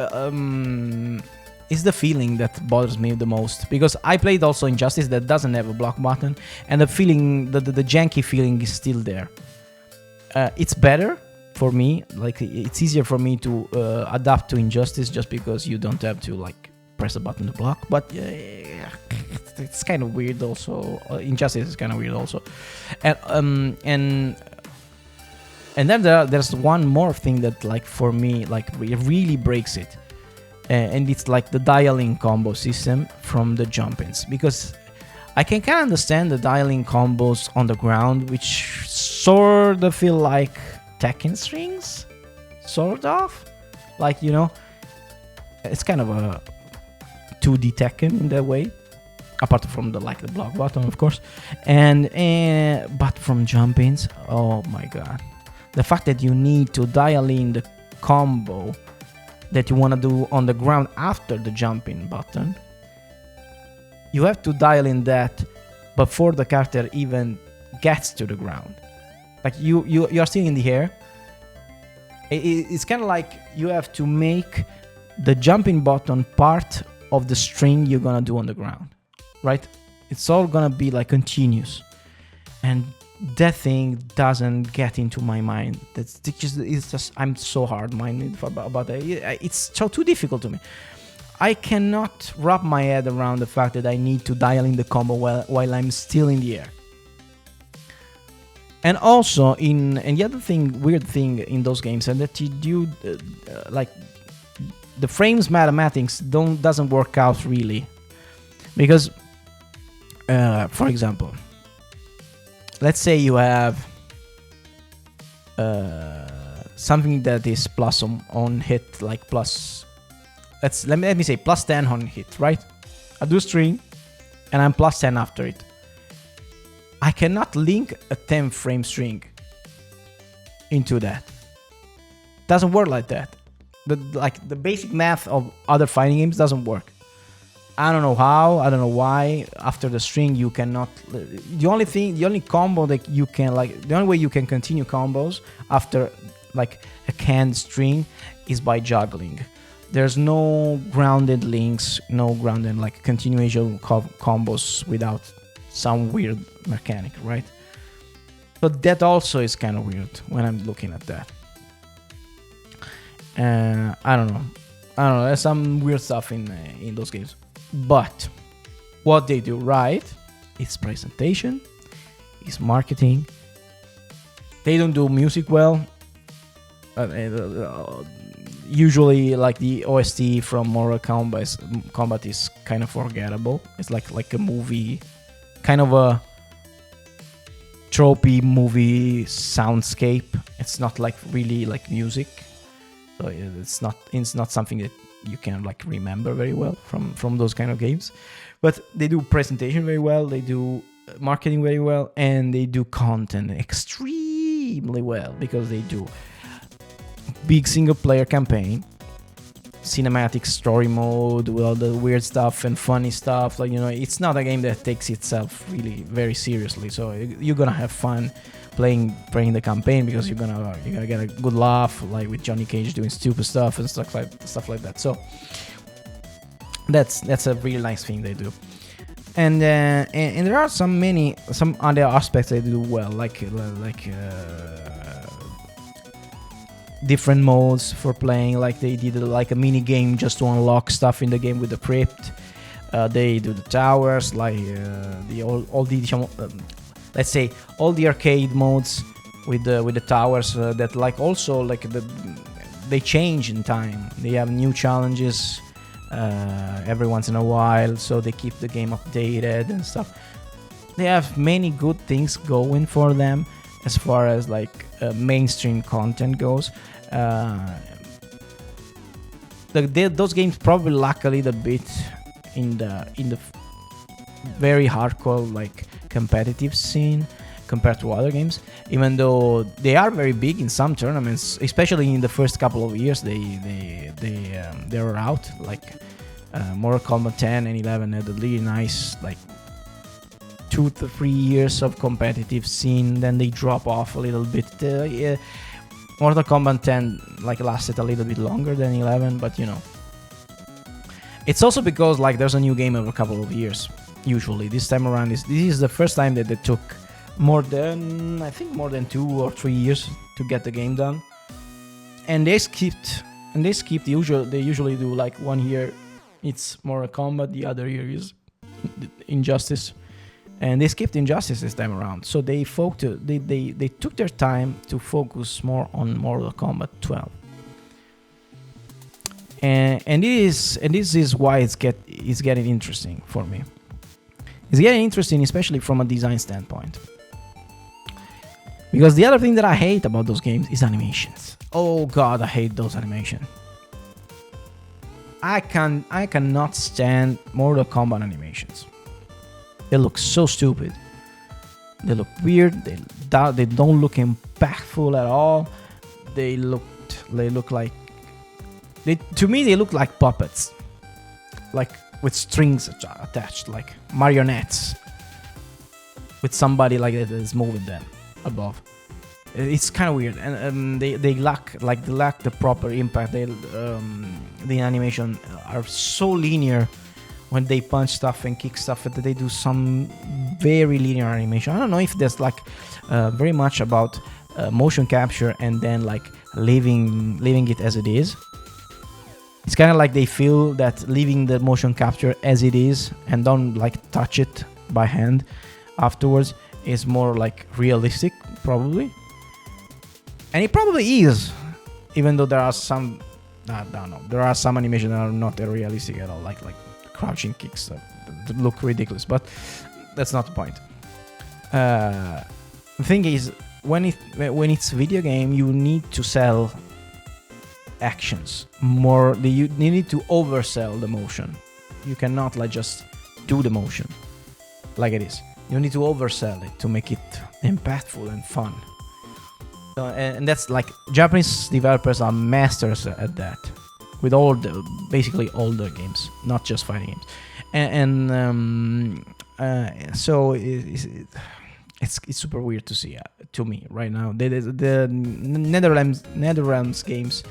it's the feeling that bothers me the most, because I played also Injustice that doesn't have a block button, and the feeling, the janky feeling is still there. It's better for me, like it's easier for me to adapt to Injustice just because you don't have to like press a button to block, but it's kind of weird also. Injustice is kind of weird also. And then there's one more thing that like for me like really breaks it, and it's like the dialing combo system from the jump-ins, because I can kind of understand the dialing combos on the ground, which sort of feel like Tekken strings, sort of, like, you know, it's kind of a 2D Tekken in that way, apart from the like the block button, of course, and but from jump-ins, oh my god, the fact that you need to dial in the combo that you want to do on the ground after the jump-in button. You have to dial in that before the character even gets to the ground. Like you're still in the air. It's kind of like you have to make the jumping button part of the string you're gonna do on the ground, right? It's all gonna be like continuous, and that thing doesn't get into my mind. It's just I'm so hard-minded about that. It's so too difficult to me. I cannot wrap my head around the fact that I need to dial in the combo while I'm still in the air. And also, and the other weird thing in those games, and that you do, like, the frames mathematics doesn't work out really, because, for example, let's say you have something that is plus on hit, like plus. Let me say plus 10 on hit, right? I do string, and I'm plus 10 after it. I cannot link a 10 frame string into that. Doesn't work like that. The basic math of other fighting games doesn't work. I don't know how, I don't know why. After the string, you cannot. The only combo that you can the only way you can continue combos after like a canned string is by juggling. There's no grounded links, no grounded like continuation combos without some weird mechanic, right? So that also is kind of weird when I'm looking at that. I don't know. There's some weird stuff in those games. But what they do right is presentation, is marketing. They don't do music well. Usually, like the OST from Mortal Kombat is kind of forgettable. It's like a movie, kind of a tropey movie soundscape. It's not like really like music, so it's not something that you can like remember very well from those kind of games. But they do presentation very well, they do marketing very well, and they do content extremely well, because they do big single player campaign, cinematic story mode with all the weird stuff and funny stuff. Like, it's not a game that takes itself really very seriously, so you're gonna have fun playing the campaign, because you're gonna get a good laugh, like with Johnny Cage doing stupid stuff and stuff like that. So that's a really nice thing they do. And there are some other aspects they do well, like different modes for playing. Like they did like a mini game just to unlock stuff in the game with the crypt. They do the towers, like let's say all the arcade modes with the towers that like also like they change in time. They have new challenges every once in a while, so they keep the game updated and stuff. They have many good things going for them as far as like mainstream content goes. Those games probably lack a little bit in the very hardcore like competitive scene compared to other games, even though they are very big in some tournaments, especially in the first couple of years they were out. Like Mortal Kombat 10 and 11 had a really nice like 2 to 3 years of competitive scene, then they drop off a little bit. Mortal Kombat 10 like lasted a little bit longer than 11, but it's also because like there's a new game every couple of years. Usually this time around this is the first time that they took more than 2 or 3 years to get the game done, and they usually do like 1 year it's Mortal Kombat, the other year is Injustice, and they skipped Injustice this time around. So they took their time to focus more on Mortal Kombat 12, and this is why it's getting interesting for me. It's getting interesting, especially from a design standpoint. Because the other thing that I hate about those games is animations. Oh god, I hate those animations. I cannot stand Mortal Kombat animations. They look so stupid. They look weird. They don't look impactful at all. To me they look like puppets. Like with strings attached, like marionettes, with somebody like that is moving them above. It's kind of weird, and they lack the proper impact. The animation are so linear when they punch stuff and kick stuff that they do some very linear animation. I don't know if there's like very much about motion capture and then like leaving it as it is. It's kind of like they feel that leaving the motion capture as it is and don't like touch it by hand afterwards is more like realistic, probably. And it probably is, even though there are some, I don't know, there are some animations that are not realistic at all, like crouching kicks that look ridiculous, but that's not the point. The thing is, when it's video game, you need to sell actions more. You need to oversell the motion. You cannot like just do the motion like it is. You need to oversell it to make it impactful and fun. So, and that's like Japanese developers are masters at that, with basically all the games, not just fighting games. So it's super weird to see to me right now. The Netherrealms games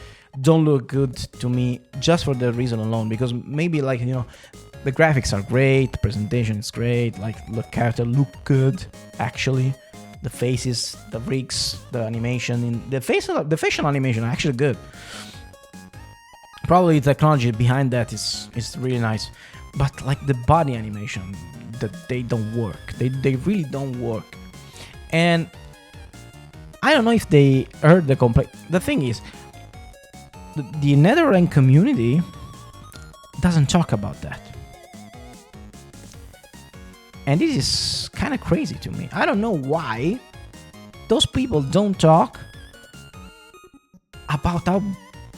don't look good to me just for the reason alone, because maybe like, you know, the graphics are great, the presentation is great, like the character look good actually, the faces, the rigs, the animation in the facial animation are actually good. Probably the technology behind that is really nice, but like the body animation, that they don't work. They really don't work. And I don't know if they heard the complaint. The thing is, the Netherrealm community doesn't talk about that. And this is kind of crazy to me. I don't know why those people don't talk about how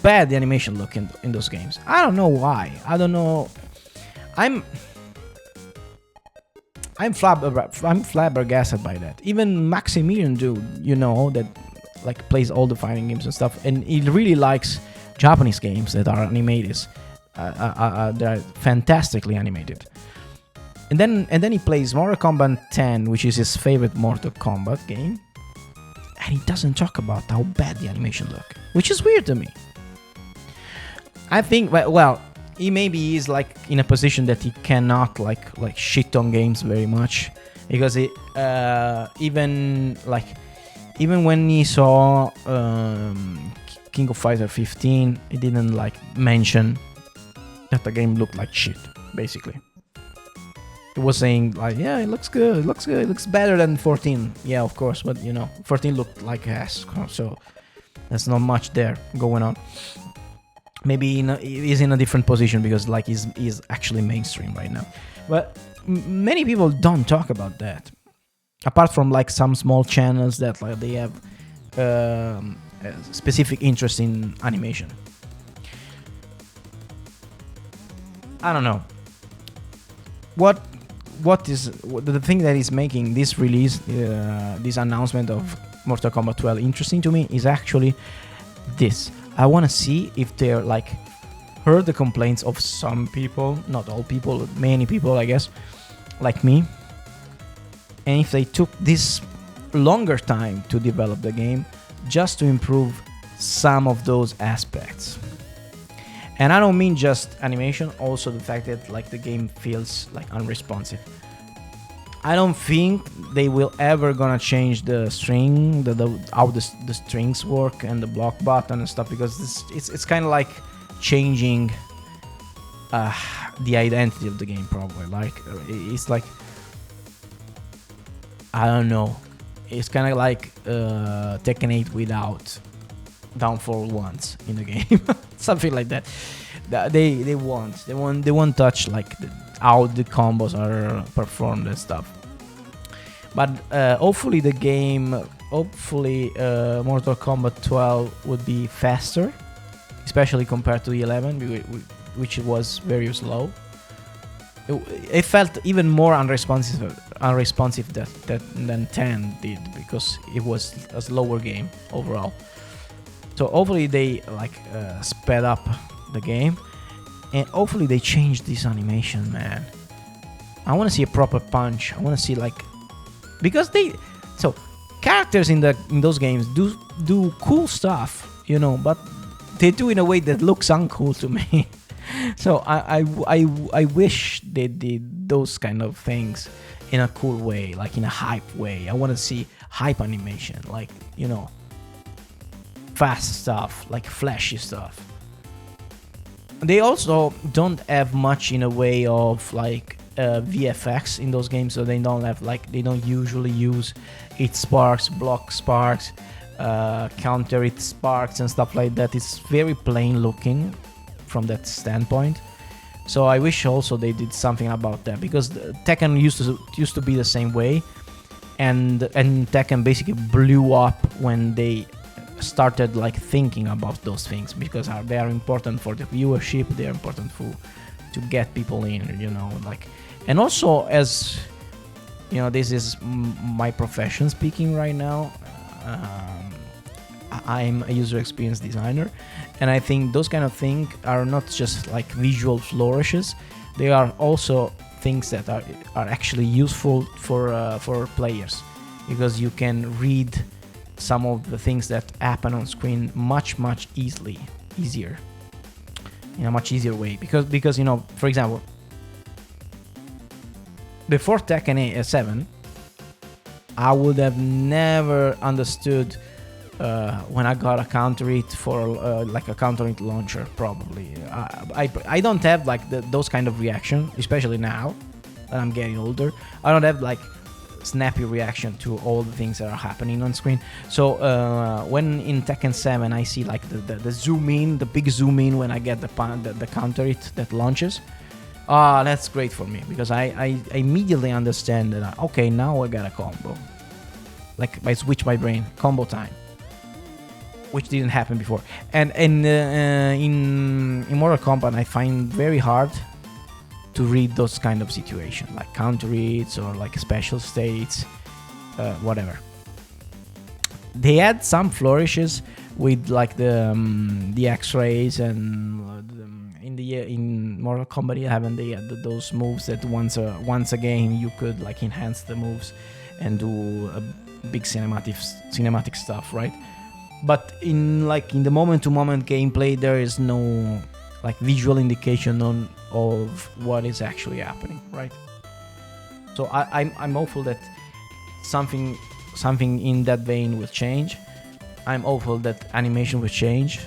bad the animation look in those games. I don't know why. I don't know. I'm flabbergasted by that. Even Maximilian dude, you know, that like plays all the fighting games and stuff, and he really likes Japanese games that are animated. They're fantastically animated. And then he plays Mortal Kombat 10, which is his favorite Mortal Kombat game, and he doesn't talk about how bad the animation look, which is weird to me. I think, well, he maybe is like in a position that he cannot like shit on games very much, because even when he saw King of Fighter 15, he didn't like mention that the game looked like shit. Basically, he was saying like, yeah, it looks good, it looks better than 14. Yeah, of course, but you know, 14 looked like ass, so there's not much there going on. Maybe he's in a different position because like he's actually mainstream right now. But many people don't talk about that, apart from like some small channels that like they have a specific interest in animation. I don't know what is the thing that is making this release, this announcement of Mortal Kombat 12 interesting to me is actually this. I want to see if they're like heard the complaints of some people, not all people, many people, I guess, like me, and if they took this longer time to develop the game just to improve some of those aspects. And I don't mean just animation, also the fact that like the game feels like unresponsive. I don't think they will ever gonna change the string, how the strings work and the block button and stuff, because it's kind of like changing the identity of the game. Probably like it's like, I don't know. It's kind of like Tekken 8 without downfall once in the game, something like that. They won't touch like how the combos are performed and stuff. But hopefully Mortal Kombat 12 would be faster, especially compared to 11, which was very slow. It felt even more unresponsive than 10 did, because it was a slower game overall. So hopefully they like sped up the game, and hopefully they change this animation, man. I want to see a proper punch. I want to see like, because characters in those games do cool stuff, you know, but they do in a way that looks uncool to me. So I wish they did those kind of things in a cool way, like in a hype way. I want to see hype animation, like, you know, fast stuff, like flashy stuff. They also don't have much in a way of like VFX in those games, so they don't usually use it sparks, block sparks, counter it sparks and stuff like that. It's very plain looking from that standpoint. So I wish also they did something about that, because Tekken used to be the same way, and Tekken basically blew up when they started like thinking about those things, because they are important for the viewership, they are important to get people in, you know, like. And also, as this is my profession speaking right now. I'm a user experience designer, and I think those kind of things are not just like visual flourishes. They are also things that are actually useful for players, because you can read some of the things that happen on screen much easier, in a much easier way. Because for example, before Tekken 7, I would have never understood when I got a counter hit for like a counter hit launcher. Probably I don't have like those kind of reaction, especially now that I'm getting older. I don't have like snappy reaction to all the things that are happening on screen. So when in Tekken 7 I see like the zoom in, the big zoom in when I get the counter hit that launches, that's great for me, because I immediately understand that okay, now I got a combo. Like I switch my brain, combo time, which didn't happen before. And in Mortal Kombat I find very hard to read those kind of situations, like counter hits or like special states, whatever. They had some flourishes with like the X-rays, and in Mortal Kombat 11 they had those moves that once again you could like enhance the moves and do a big cinematic stuff, right? But in the moment-to-moment gameplay, there is no like visual indication of what is actually happening, right? So I'm hopeful that something in that vein will change. I'm hopeful that animation will change,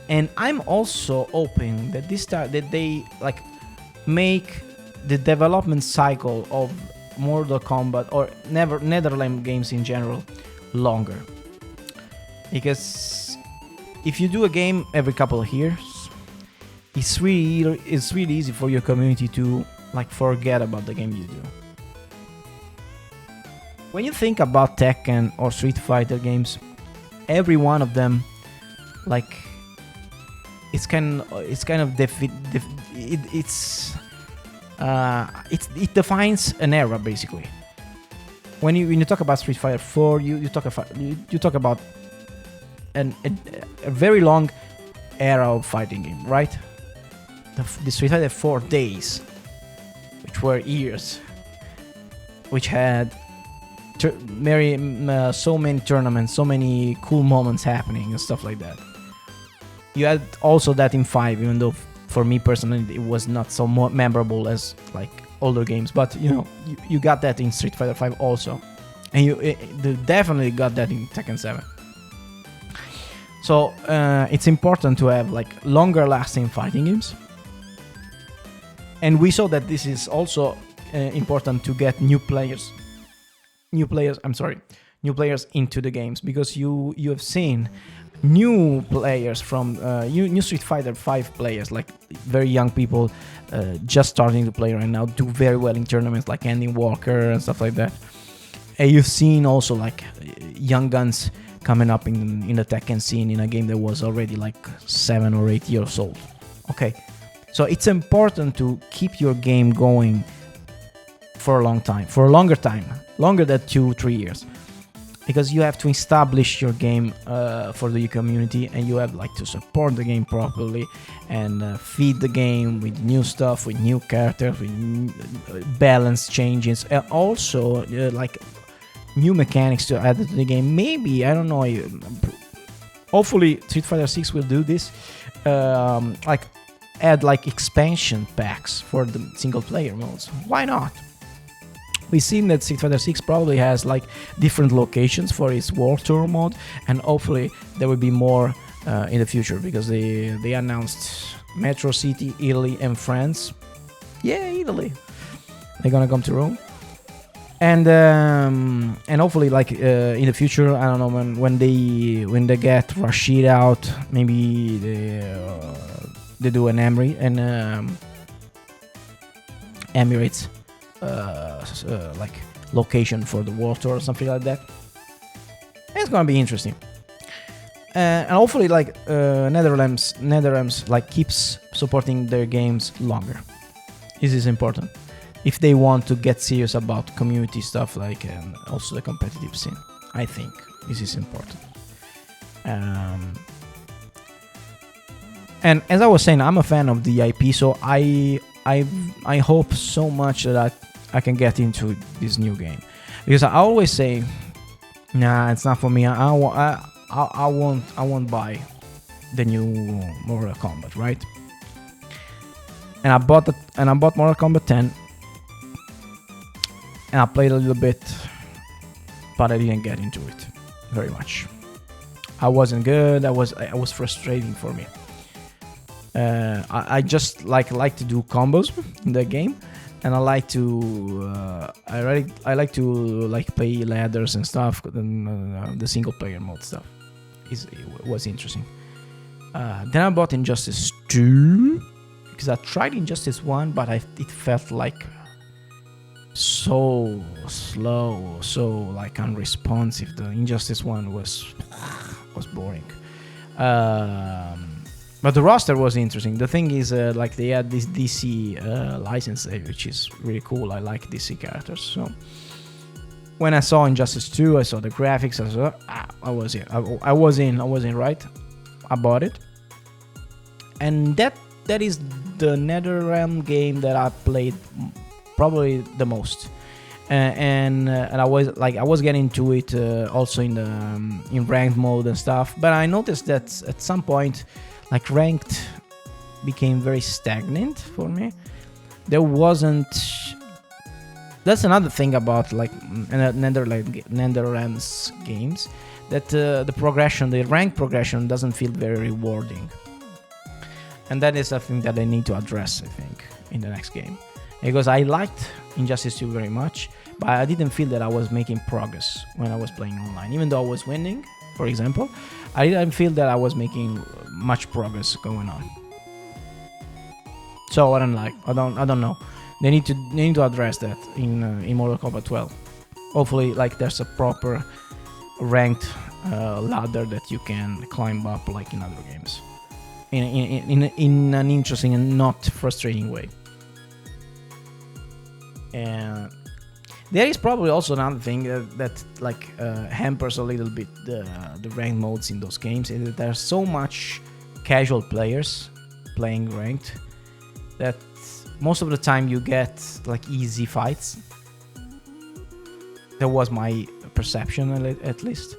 and I'm also hoping that that they like make the development cycle of Mortal Kombat or Netherrealms games in general longer. Because if you do a game every couple of years, it's really easy for your community to like forget about the game you do. When you think about Tekken or Street Fighter games, every one of them, like, it defines an era basically. When you talk about Street Fighter 4, you talk about a very long era of fighting game, right? The Street Fighter 4 days, which were years, which had so many tournaments, so many cool moments happening and stuff like that. You had also that in 5, even though for me personally it was not so memorable as like older games, but you got that in Street Fighter 5 also, and you definitely got that in Tekken 7. So it's important to have like longer lasting fighting games, and we saw that this is also important to get new players into the games, because you have seen new players from new Street Fighter 5 players, like very young people just starting to play right now, do very well in tournaments like Andy Walker and stuff like that. And you've seen also like young guns coming up in the Tekken scene in a game that was already like 7 or 8 years old. Okay, so it's important to keep your game going for a long time, for a longer time, longer than 2-3 years, because you have to establish your game for the community, and you have like to support the game properly and feed the game with new stuff, with new characters, with balance changes, and also like new mechanics to add to the game. Maybe, I don't know, hopefully Street Fighter 6 will do this, like add like expansion packs for the single player modes. Why not? We've seen that Street Fighter 6 probably has like different locations for its World Tour mode, and hopefully there will be more in the future, because they announced Metro City, Italy, and France. Yeah, Italy. They're gonna come to Rome, and hopefully like in the future, I don't know, when they get Rashid out, maybe they do an Emirates like location for the World Tour or something like that. It's gonna be interesting, and hopefully like Netherrealms like keeps supporting their games longer. This is important. if they want to get serious about community stuff, like, and also the competitive scene. I think this is important. And as I was saying, I'm a fan of the IP, so I hope so much that I can get into this new game, because I always say, nah, it's not for me. I won't buy the new Mortal Kombat, right? And I bought Mortal Kombat 10, and I played a little bit, but I didn't get into it very much. I wasn't good. It was frustrating for me. I just like to do combos in the game, and I like to play ladders and stuff. The single player mode stuff was interesting. Then I bought Injustice 2 because I tried Injustice 1, but it felt like so slow, so like unresponsive. The Injustice 1 was boring. But the roster was interesting. The thing is, like, they had this DC license, which is really cool. I like DC characters. So when I saw Injustice 2, I saw the graphics. I was in. I was in. Right, I bought it, and that is the Netherrealms game that I played probably the most. And I was getting into it also in ranked mode and stuff. But I noticed that at some point, like, ranked became very stagnant for me. There wasn't. That's another thing about, like, Netherrealms games, that the rank progression doesn't feel very rewarding, and that is something that I need to address, I think, in the next game, because I liked Injustice 2 very much, but I didn't feel that I was making progress when I was playing online. Even though I was winning, for example, I didn't feel that I was making much progress going on. So I don't know. They need to address that in Mortal Kombat 12. Hopefully, like, there's a proper ranked ladder that you can climb up, like in other games, in an interesting and not frustrating way. And there is probably also another thing that hampers a little bit the ranked modes in those games, is that there's so much casual players playing ranked that most of the time you get, like, easy fights. That was my perception, at least.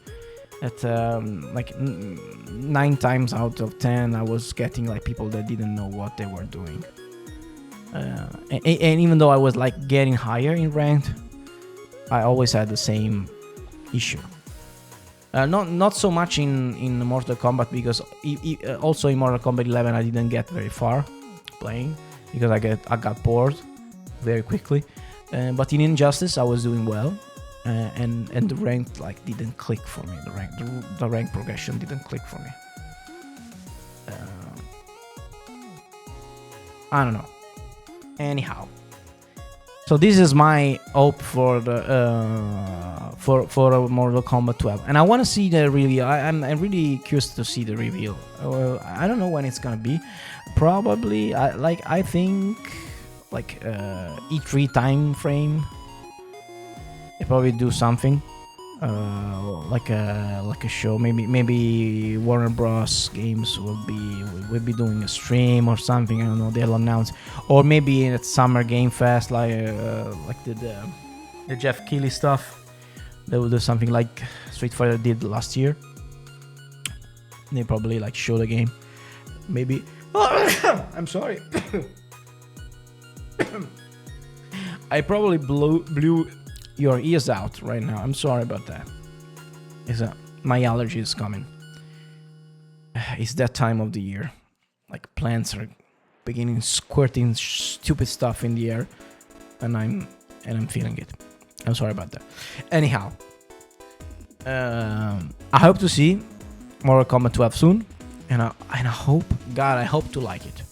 That 9 times out of 10 I was getting, like, people that didn't know what they were doing. And even though I was, like, getting higher in ranked, I always had the same issue. Not so much in Mortal Kombat, because also in Mortal Kombat 11 I didn't get very far playing, because I got bored very quickly. But in Injustice I was doing well, and the rank, like, didn't click for me. The rank progression didn't click for me. I don't know. Anyhow, so this is my hope for the for Mortal Kombat 12, and I want to see the reveal. I'm really curious to see the reveal. I don't know when it's gonna be. Probably, I think E3 time frame. They probably do something like a show. Maybe Warner Bros. Games will be doing a stream or something. I don't know. They'll announce, or maybe at Summer Game Fest, like the Jeff Keighley stuff. They will do something like Street Fighter did last year. They probably, like, show the game. Maybe. I'm sorry. I probably blew your ears out right now. I'm sorry about that. My allergy is coming. It's that time of the year. Like, plants are beginning squirting stupid stuff in the air, and I'm feeling it. I'm sorry about that. Anyhow, I hope to see Mortal Kombat 12 soon, and I hope, God, I hope to like it.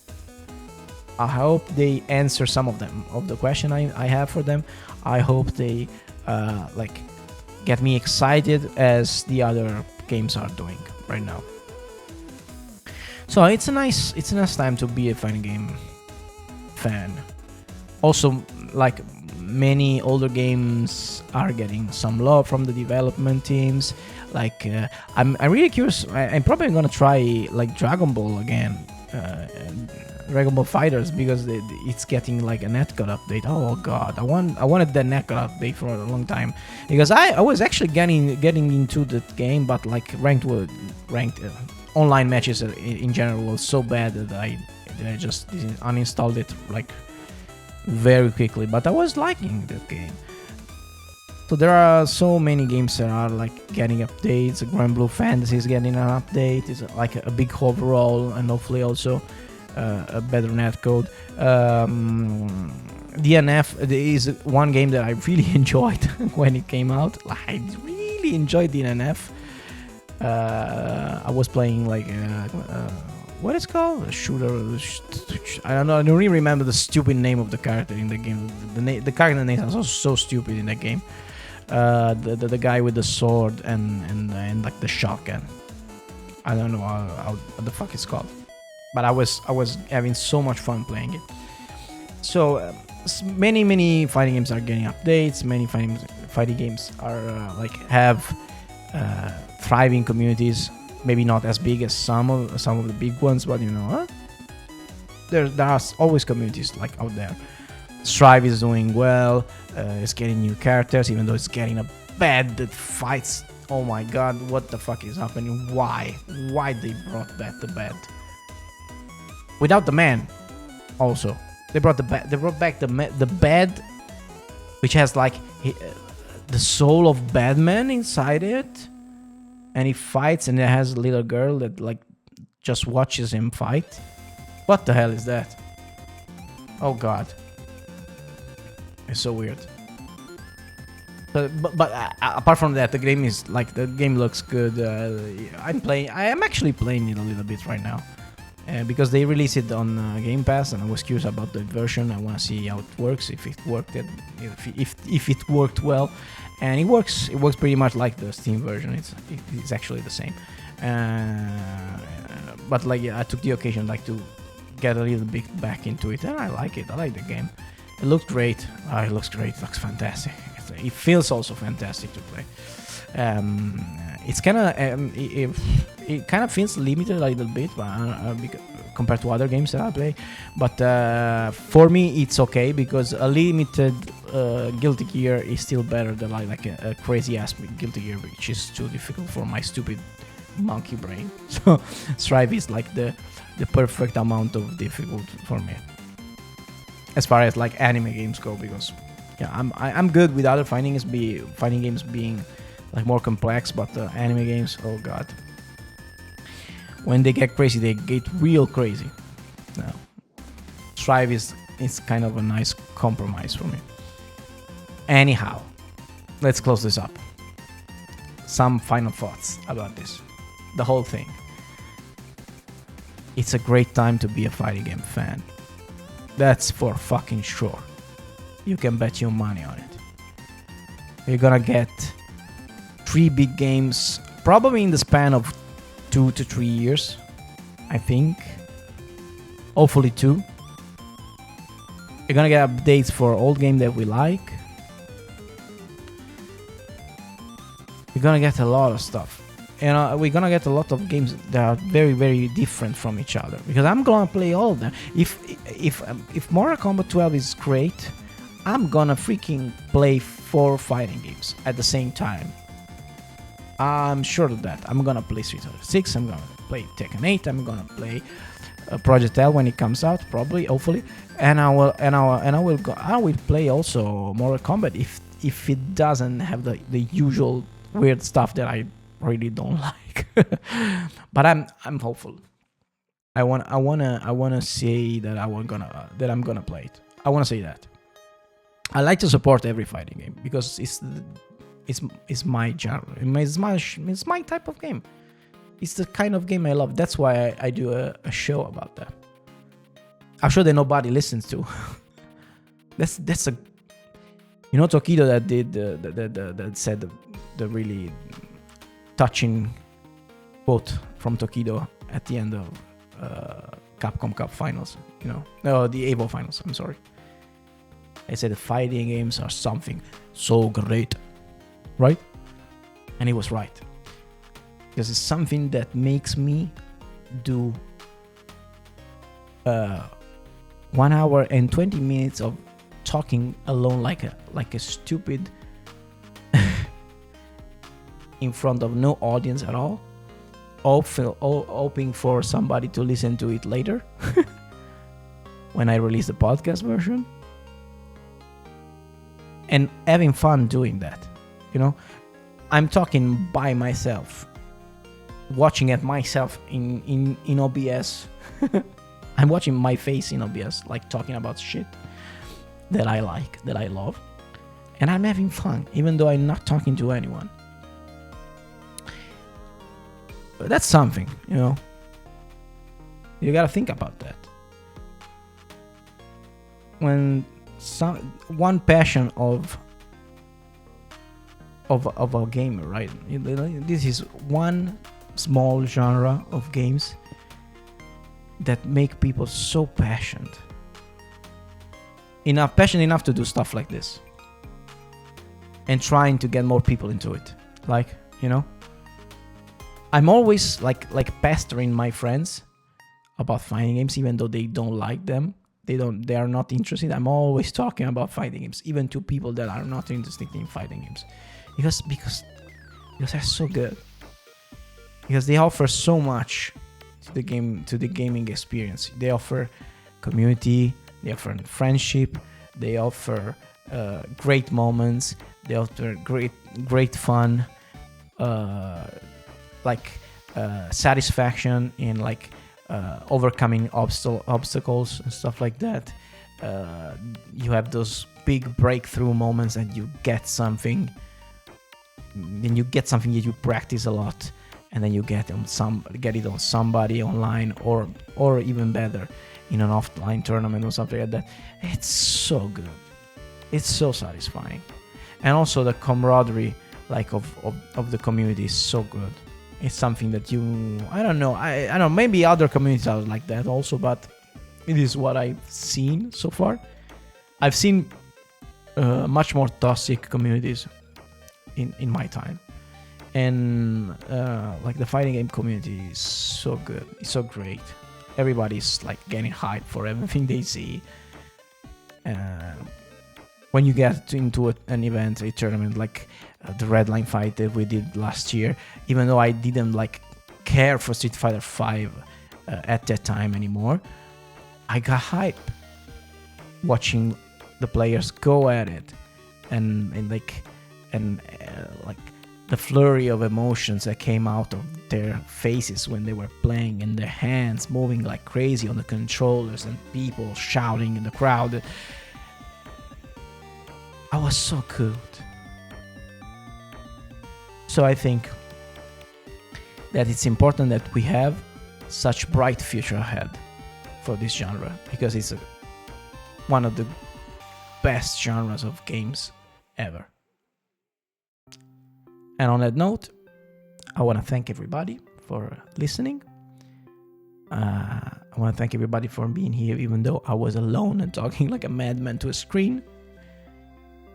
I hope they answer some of the question I have for them. I hope they get me excited as the other games are doing right now. So it's a nice time to be a fighting game fan. Also, like many older games are getting some love from the development teams. Like I'm really curious. I'm probably gonna try like Dragon Ball again, Dragon Ball Fighters, because it's getting like a netcode update. Oh god, I wanted that netcode update for a long time, because I was actually getting into the game, but like ranked online matches in general was so bad that I just uninstalled it like very quickly. But I was liking that game. So there are so many games that are like getting updates. Grand Blue Fantasy is getting an update. It's like a big overall, and hopefully also a better netcode. DNF is one game that I really enjoyed when it came out. I really enjoyed DNF. I was playing like what is it called? A shooter. I don't know. I don't really remember the stupid name of the character in the game. The character names are so stupid in that game. The guy with the sword and like the shotgun. I don't know how what the fuck it's called. But I was having so much fun playing it. So many fighting games are getting updates. Many fighting games are have thriving communities. Maybe not as big as some of the big ones, but there are always communities like out there. Strive is doing well. It's getting new characters, even though it's getting a bad that fights. Oh my god, what the fuck is happening? Why they brought back the bad? Without the man, also they brought back the bad, which has like the soul of Batman inside it, and he fights, and it has a little girl that like just watches him fight. What the hell is that? Oh god, it's so weird. But apart from that, the game looks good. I am actually playing it a little bit right now. Because they released it on Game Pass, and I was curious about the version. I want to see how it works, if it worked, if it worked well, and it works. It works pretty much like the Steam version. It's actually the same. But like I took the occasion like to get a little bit back into it, and I like it. I like the game. It looked great. It looks great. It looks fantastic. It feels also fantastic to play. It's kind of it kind of feels limited a little bit, compared to other games that I play. But for me, it's okay, because a limited Guilty Gear is still better than like a crazy ass Guilty Gear, which is too difficult for my stupid monkey brain. So Strive is like the perfect amount of difficult for me, as far as like anime games go, because I'm good with other fighting games being like more complex, but anime games, oh god, when they get crazy, they get real crazy. No. Strive is kind of a nice compromise for me. Anyhow, let's close this up. Some final thoughts about this, the whole thing. It's a great time to be a fighting game fan. That's for fucking sure. You can bet your money on it. You're gonna get 3 big games, probably in the span of 2 to 3 years, I think. Hopefully 2. You're gonna get updates for old games that we like. You're gonna get a lot of stuff. We're gonna get a lot of games that are very, very different from each other, because I'm gonna play all of them. If Mortal Kombat 12 is great, I'm gonna freaking play 4 fighting games at the same time. I'm sure of that. I'm gonna play Street Fighter 6. I'm gonna play Tekken 8. I'm gonna play Project L when it comes out, probably, hopefully. And I will play also Mortal Kombat if it doesn't have the usual weird stuff that I really don't like. But I'm hopeful. I wanna say that I'm gonna play it. I wanna say that. I like to support every fighting game, because it's my genre. It's my type of game. It's the kind of game I love. That's why I do a show about that. I'm sure that nobody listens to. that's a Tokido that did that said the really touching quote from Tokido at the end of Capcom Cup finals. The Evo finals. I'm sorry. I said that fighting games are something so great, right? And he was right. Because it's something that makes me do 1 hour and 20 minutes of talking alone like a stupid in front of no audience at all, hoping for somebody to listen to it later when I release the podcast version, and having fun doing that. You know, I'm talking by myself, watching at myself in OBS. I'm watching my face in OBS, like talking about shit that I like, that I love, and I'm having fun, even though I'm not talking to anyone. But that's something, you know. You gotta think about that. When one passion of a gamer, right? This is one small genre of games that make people so passionate enough to do stuff like this, and trying to get more people into it. Like, you know, I'm always like pestering my friends about fighting games, even though they don't like them. They are not interested. I'm always talking about fighting games, even to people that are not interested in fighting games, because they're so good. Because they offer so much to the gaming experience. They offer community, they offer friendship, they offer great moments, they offer great fun, satisfaction in overcoming obstacles and stuff like that. You have those big breakthrough moments, and you get something. Then you get something that you practice a lot, and then you get it on somebody online, or even better, in an offline tournament or something like that. It's so good. It's so satisfying, and also the camaraderie of the community is so good. It's something that I don't know, maybe other communities are like that also, but it is what I've seen so far. I've seen much more toxic communities in my time, and the fighting game community is so good. It's so great. Everybody's getting hyped for everything they see. When you get into an event, a tournament like the Red Line fight that we did last year, even though I didn't care for Street Fighter V at that time anymore, I got hype watching the players go at it, and the flurry of emotions that came out of their faces when they were playing, and their hands moving like crazy on the controllers, and people shouting in the crowd. I was so good. So I think that it's important that we have such bright future ahead for this genre, because it's one of the best genres of games ever. And on that note, I want to thank everybody for listening. I want to thank everybody for being here, even though I was alone and talking like a madman to a screen.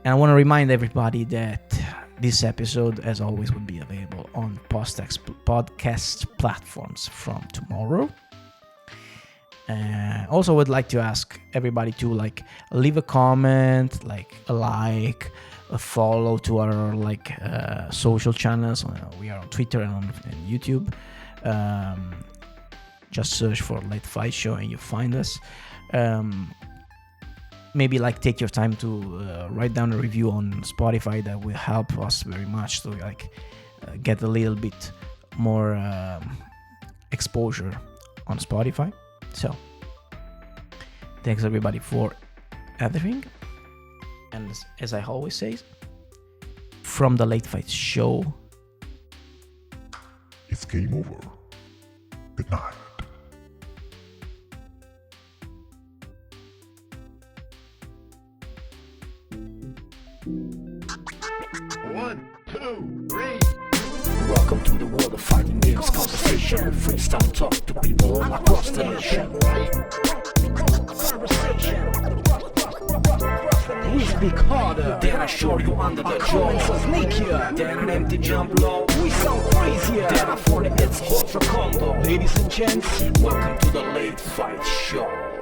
And I want to remind everybody that this episode, as always, will be available on podcast platforms from tomorrow. Also, would like to ask everybody to leave a comment, a follow to our social channels. We are on Twitter and on YouTube. Just search for Late Fight Show and you find us. Maybe take your time to write down a review on Spotify. That will help us very much to get a little bit more exposure on Spotify. So thanks everybody for everything, and as I always say, from the Late Fight Show, it's game over. Good night. 1, 2, 3. Welcome to the world of fighting games conversation. Freestyle talk to people all across the nation. Conversation across the nation. speak harder, then I show you under the jaw. Comments are sneakier, then an empty jump low. We sound crazier, then I 40 it's ultra combo. Ladies and gents, welcome to the Late Fight Show.